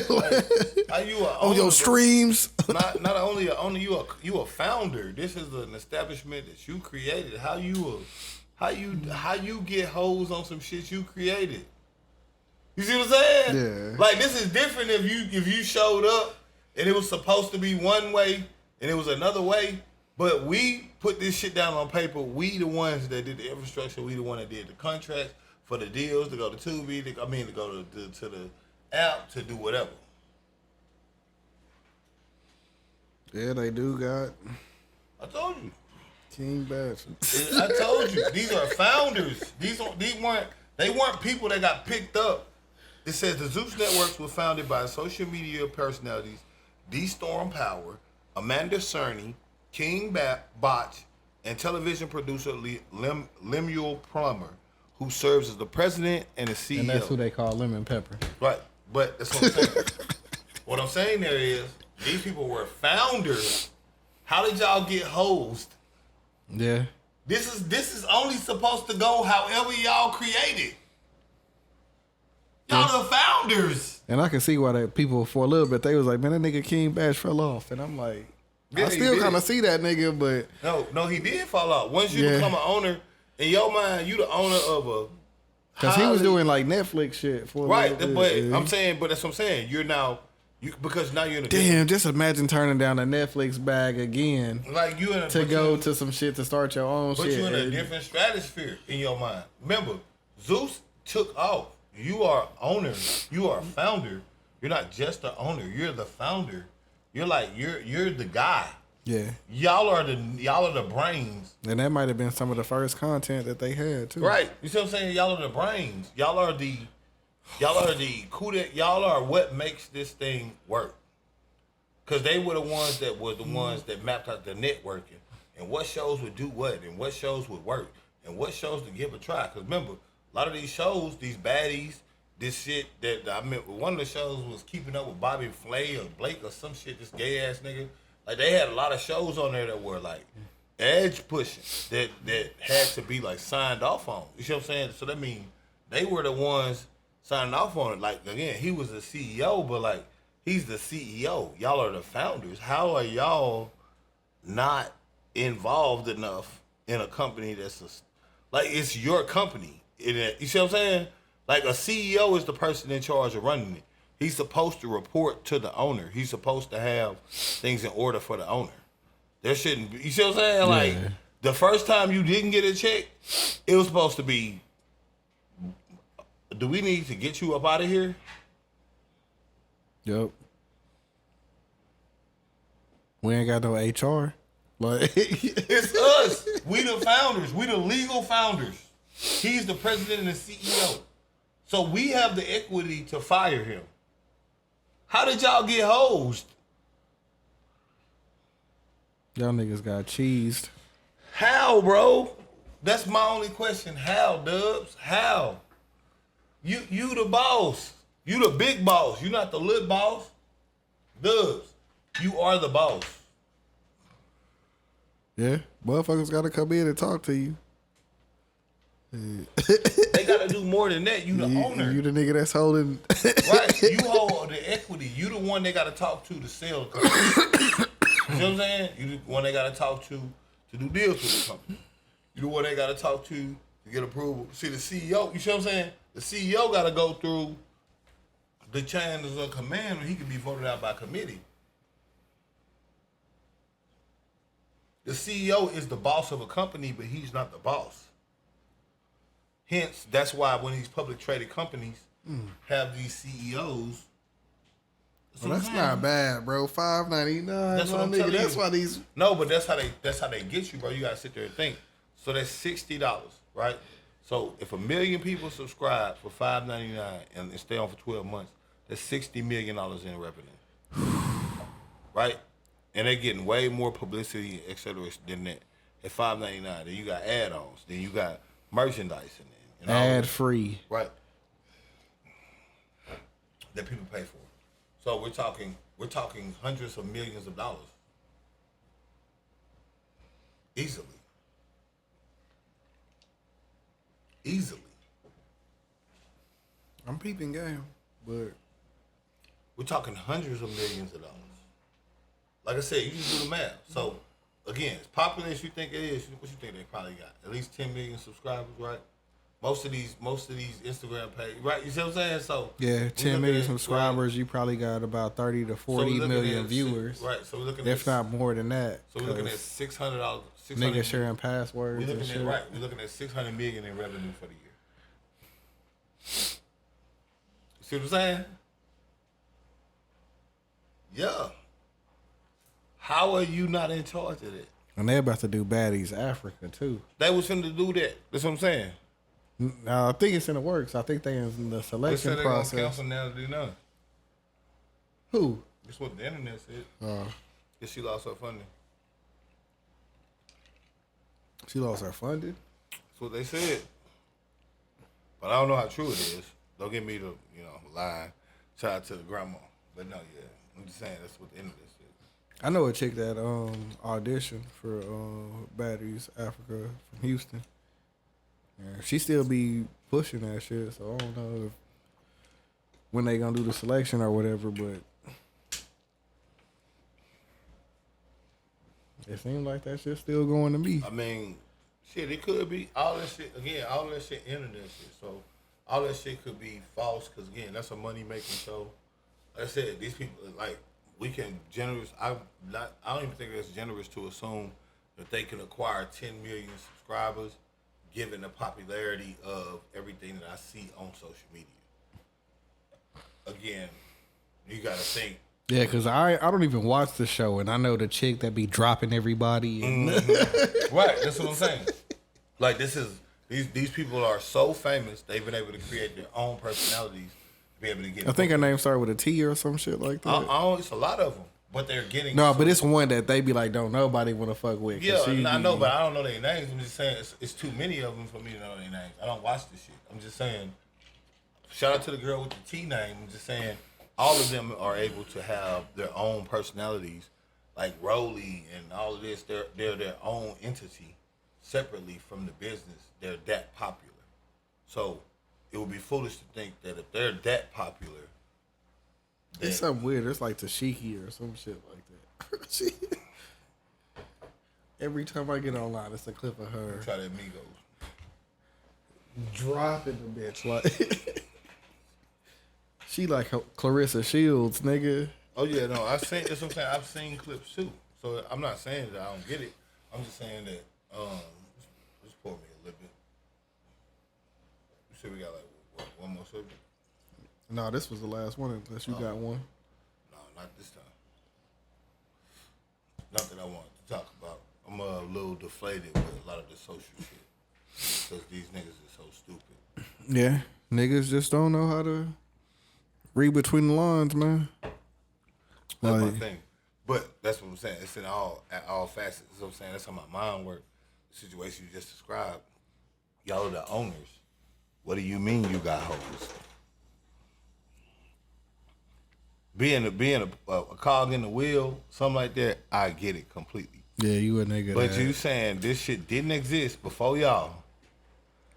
like, how you a on your streams. Not only a owner, you a founder. This is an establishment that you created. How you get hoes on some shit you created? You see what I'm saying? Yeah. Like this is different if you showed up and it was supposed to be one way and it was another way, but we put this shit down on paper. We the ones that did the infrastructure. We the one that did the contracts for the deals to go to Tubi. To go to the app to do whatever. Yeah, they do got. I told you. King Bash. I told you. These are founders. They weren't people that got picked up. It says the Zeus Networks was founded by social media personalities D. Storm Power, Amanda Cerny, King Botch, and television producer Lemuel Plummer, who serves as the president and the CEO. And that's who they call Lemon Pepper. Right. But that's what I'm saying. What I'm saying there is these people were founders. How did y'all get hosed? Yeah. This is only supposed to go however y'all created. Y'all the founders. And I can see why that people for a little bit they was like, man, that nigga King Bash fell off, and I'm like, yeah, I still kind of see that nigga, but no, he did fall off. Once you become an owner, in your mind, you the owner of a. Because he was doing like Netflix shit for right, but I'm saying, but that's what I'm saying. Because now you're in a damn. Just imagine turning down a Netflix bag again, like you to some shit to start your own shit. But you in a different stratosphere in your mind. Remember, Zeus took off. You are owner. You are a founder. You're not just the owner. You're the founder. You're like you're the guy. Yeah. Y'all are the brains. And that might have been some of the first content that they had too. Right. You see what I'm saying? Y'all are the brains. Y'all are what makes this thing work. Cause they were the ones that mapped out the networking and what shows would do what and what shows would work and what shows to give a try. Cause remember, a lot of these shows, these baddies, this shit that I mean, one of the shows was Keeping Up with Bobby Flay or Blake or some shit. This gay ass nigga. Like they had a lot of shows on there that were like edge pushing that had to be like signed off on. You see what I'm saying? So that means they were the ones signing off on it. Like again, he was the CEO, but like he's the CEO. Y'all are the founders. How are y'all not involved enough in a company that's like it's your company? You see what I'm saying? Like a CEO is the person in charge of running it. He's supposed to report to the owner. He's supposed to have things in order for the owner. There shouldn't be. You see what I'm saying? Like the first time you didn't get a check, it was supposed to be, do we need to get you up out of here? Yep. We ain't got no HR. Like it's us. We the founders. We the legal founders. He's the president and the CEO. So we have the equity to fire him. How did y'all get hosed? Y'all niggas got cheesed. How, bro? That's my only question. How, Dubz? How? You the boss. You the big boss. You not the little boss. Dubz, you are the boss. Yeah, motherfuckers gotta come in and talk to you. They gotta do more than that. You the owner. You the nigga that's holding. Right. You hold the equity. You the one they gotta talk to sell the company. You know what I'm saying? You the one they gotta talk to do deals with the company. You the one they gotta talk to get approval. See the CEO, you see what I'm saying? The CEO gotta go through the chains of command or he can be voted out by committee. The CEO is the boss of a company, but he's not the boss. Hence, that's why when these public traded companies have these CEOs. Well, that's not bad, bro. $5.99. That's what I'm telling you. That's why these. No, but that's how they get you, bro. You gotta sit there and think. So that's $60, right? So if 1 million people subscribe for $5.99 and stay on for 12 months, that's $60 million in revenue, right? And they're getting way more publicity, et cetera, than that. At $5.99, then you got add-ons, then you got merchandise in there. Ad free. Right. That people pay for. So we're talking hundreds of millions of dollars. Easily. I'm peeping game, but we're talking hundreds of millions of dollars. Like I said, you just do the math. So again, as popular as you think it is, what you think they probably got? At least 10 million subscribers, right? Most of these Instagram pages, right? You see what I'm saying? So yeah, 10 million subscribers, right? You probably got about 30 to 40 million viewers. Right. So we're looking if not more than that. So we're looking at $600. Niggas sharing passwords. We're looking at We're looking at $600 million in revenue for the year. You see what I'm saying? Yeah. How are you not in charge of that? And they're about to do Baddies Africa too. They was finna do that. That's what I'm saying. I think it's in the works. I think they in the selection process. They cancel now to do nothing. Who? That's what the internet said. Because she lost her funding. She lost her funding? That's what they said. But I don't know how true it is. Don't get me to, lie. Shout out to the grandma. But no, yeah. I'm just saying that's what the internet said. I know a chick that auditioned for Baddies Africa from Houston. Yeah, she still be pushing that shit, so I don't know when they gonna do the selection or whatever, but it seems like that shit's still going to be. I mean, shit, it could be. All that shit, again, all that shit internet shit, so all that shit could be false, because again, that's a money-making show. Like I said, these people, like, we can I don't even think it's generous to assume that they can acquire 10 million subscribers given the popularity of everything that I see on social media. Again, you gotta think. Yeah, because I don't even watch the show, and I know the chick that be dropping everybody. And Right, that's what I'm saying. Like, these people are so famous, they've been able to create their own personalities to be able to get. I think her name started with a T or some shit like that. It's a lot of them. But they're getting but it's one that they be like, don't nobody want to fuck with. Yeah, I know, but I don't know their names. I'm just saying it's too many of them for me to know their names. I don't watch this shit. I'm just saying shout out to the girl with the T name. I'm just saying, all of them are able to have their own personalities, like Rolly and all of this. They're their own entity, separately from the business. They're that popular. So it would be foolish to think that if they're that popular, it's something weird. It's like Tashiki or some shit like that. Every time I get online, it's a clip of her. Try that Migos. Dropping the bitch like she like Clarissa Shields, nigga. Oh yeah, no, I've seen. That's what I'm saying. I've seen clips too. So I'm not saying that I don't get it. I'm just saying that just pour me a little bit. You said we got like one more subject. No, this was the last one. Unless you got one. No, not this time. Not that I wanted to talk about. I'm a little deflated with a lot of the social shit. Because these niggas are so stupid. Yeah, niggas just don't know how to read between the lines, man. That's my thing. But that's what I'm saying. It's in all facets. That's what I'm saying. That's how my mind works. The situation you just described. Y'all are the owners. What do you mean you got hoes? Being a cog in the wheel, something like that, I get it completely. Yeah, you a nigga. But you saying this shit didn't exist before y'all.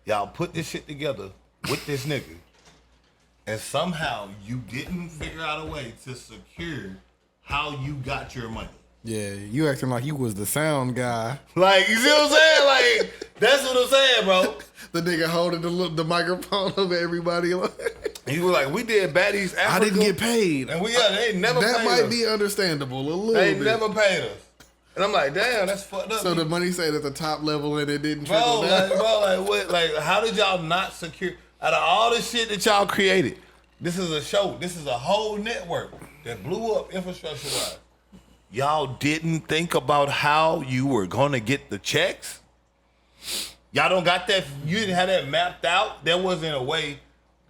Y'all put this shit together with this nigga, and somehow you didn't figure out a way to secure how you got your money. Yeah, you acting like you was the sound guy. Like, you see what I'm saying? Like, that's what I'm saying, bro. The nigga holding the microphone over everybody. He was like, we did Baddies Africa. I didn't get paid. And they never paid us. That might be understandable a little They bit. never paid us. And I'm like, damn, that's fucked up. So the money stayed at the top level and it didn't trickle Bro, down? like what? Like, how did y'all not secure, out of all the shit that y'all created, this is a show, this is a whole network that blew up infrastructure-wise. Y'all didn't think about how you were gonna get the checks? Y'all don't got that, you didn't have that mapped out? There wasn't a way,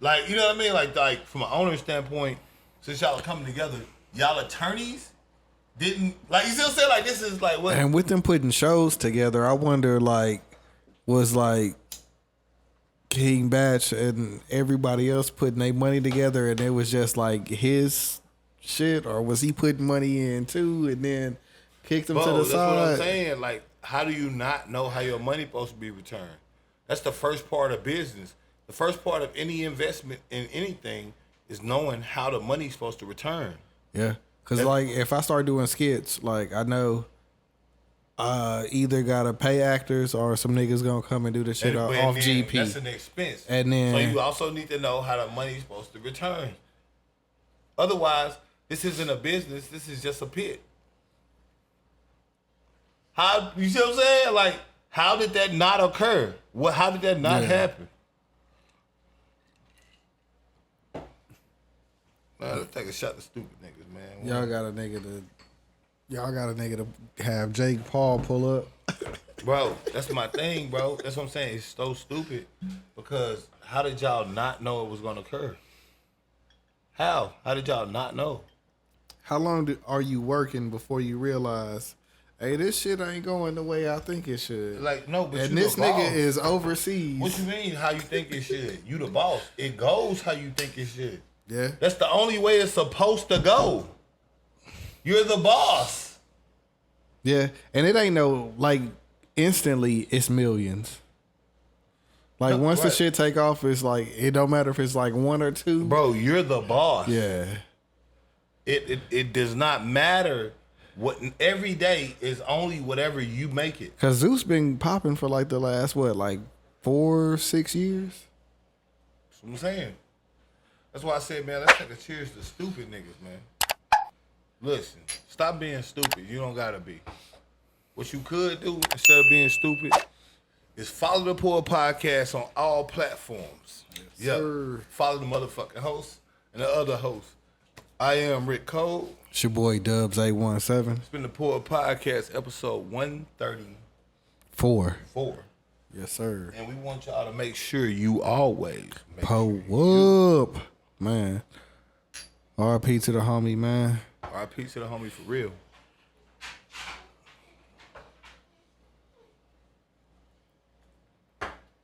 like, you know what I mean? Like from an owner standpoint, since y'all are coming together, y'all attorneys didn't, like, you still say like this is like what? And with them putting shows together, I wonder, like, was like King Batch and everybody else putting their money together and it was just like his shit, or was he putting money in too and then kicked them to the that's side? What I'm saying. Like, how do you not know how your money's supposed to be returned? That's the first part of business. The first part of any investment in anything is knowing how the money's supposed to return. Yeah. Cause like if I start doing skits, like I know either gotta pay actors or some niggas gonna come and do the shit off GP. That's an expense. And then so you also need to know how the money's supposed to return. Otherwise, this isn't a business, this is just a pit. How, you see what I'm saying? Like, how did that not occur? How did that not happen? Man, let's take a shot to stupid niggas, man. Y'all got a nigga to have Jake Paul pull up. Bro, that's my thing, bro. That's what I'm saying. It's so stupid because how did y'all not know it was going to occur? How? How did y'all not know? How long are you working before you realize, hey, this shit ain't going the way I think it should? Like, no, but and you this the boss. nigga is overseas. What you mean how you think it should? You the boss. It goes how you think it should. Yeah. That's the only way it's supposed to go. You're the boss. Yeah. And it ain't no, like, instantly it's millions. Like, once the shit take off, it's like, it don't matter if it's like one or two. Bro, you're the boss. Yeah. It does not matter. What every day is only whatever you make it. Cause Zeus been popping for like the last like 4-6 years. That's what I'm saying. That's why I said, man, let's take a cheers to stupid niggas, man. Listen, stop being stupid. You don't gotta be. What you could do instead of being stupid is follow the Poor Podcast on all platforms. Yes, sir. Follow the motherfucking host and the other host. I am Rick Cole. It's your boy Dubz 817. It's been the Poor Podcast episode 134. Yes, sir. And we want y'all to make sure you always pull up, man. RIP to the homie, man. RIP to the homie for real.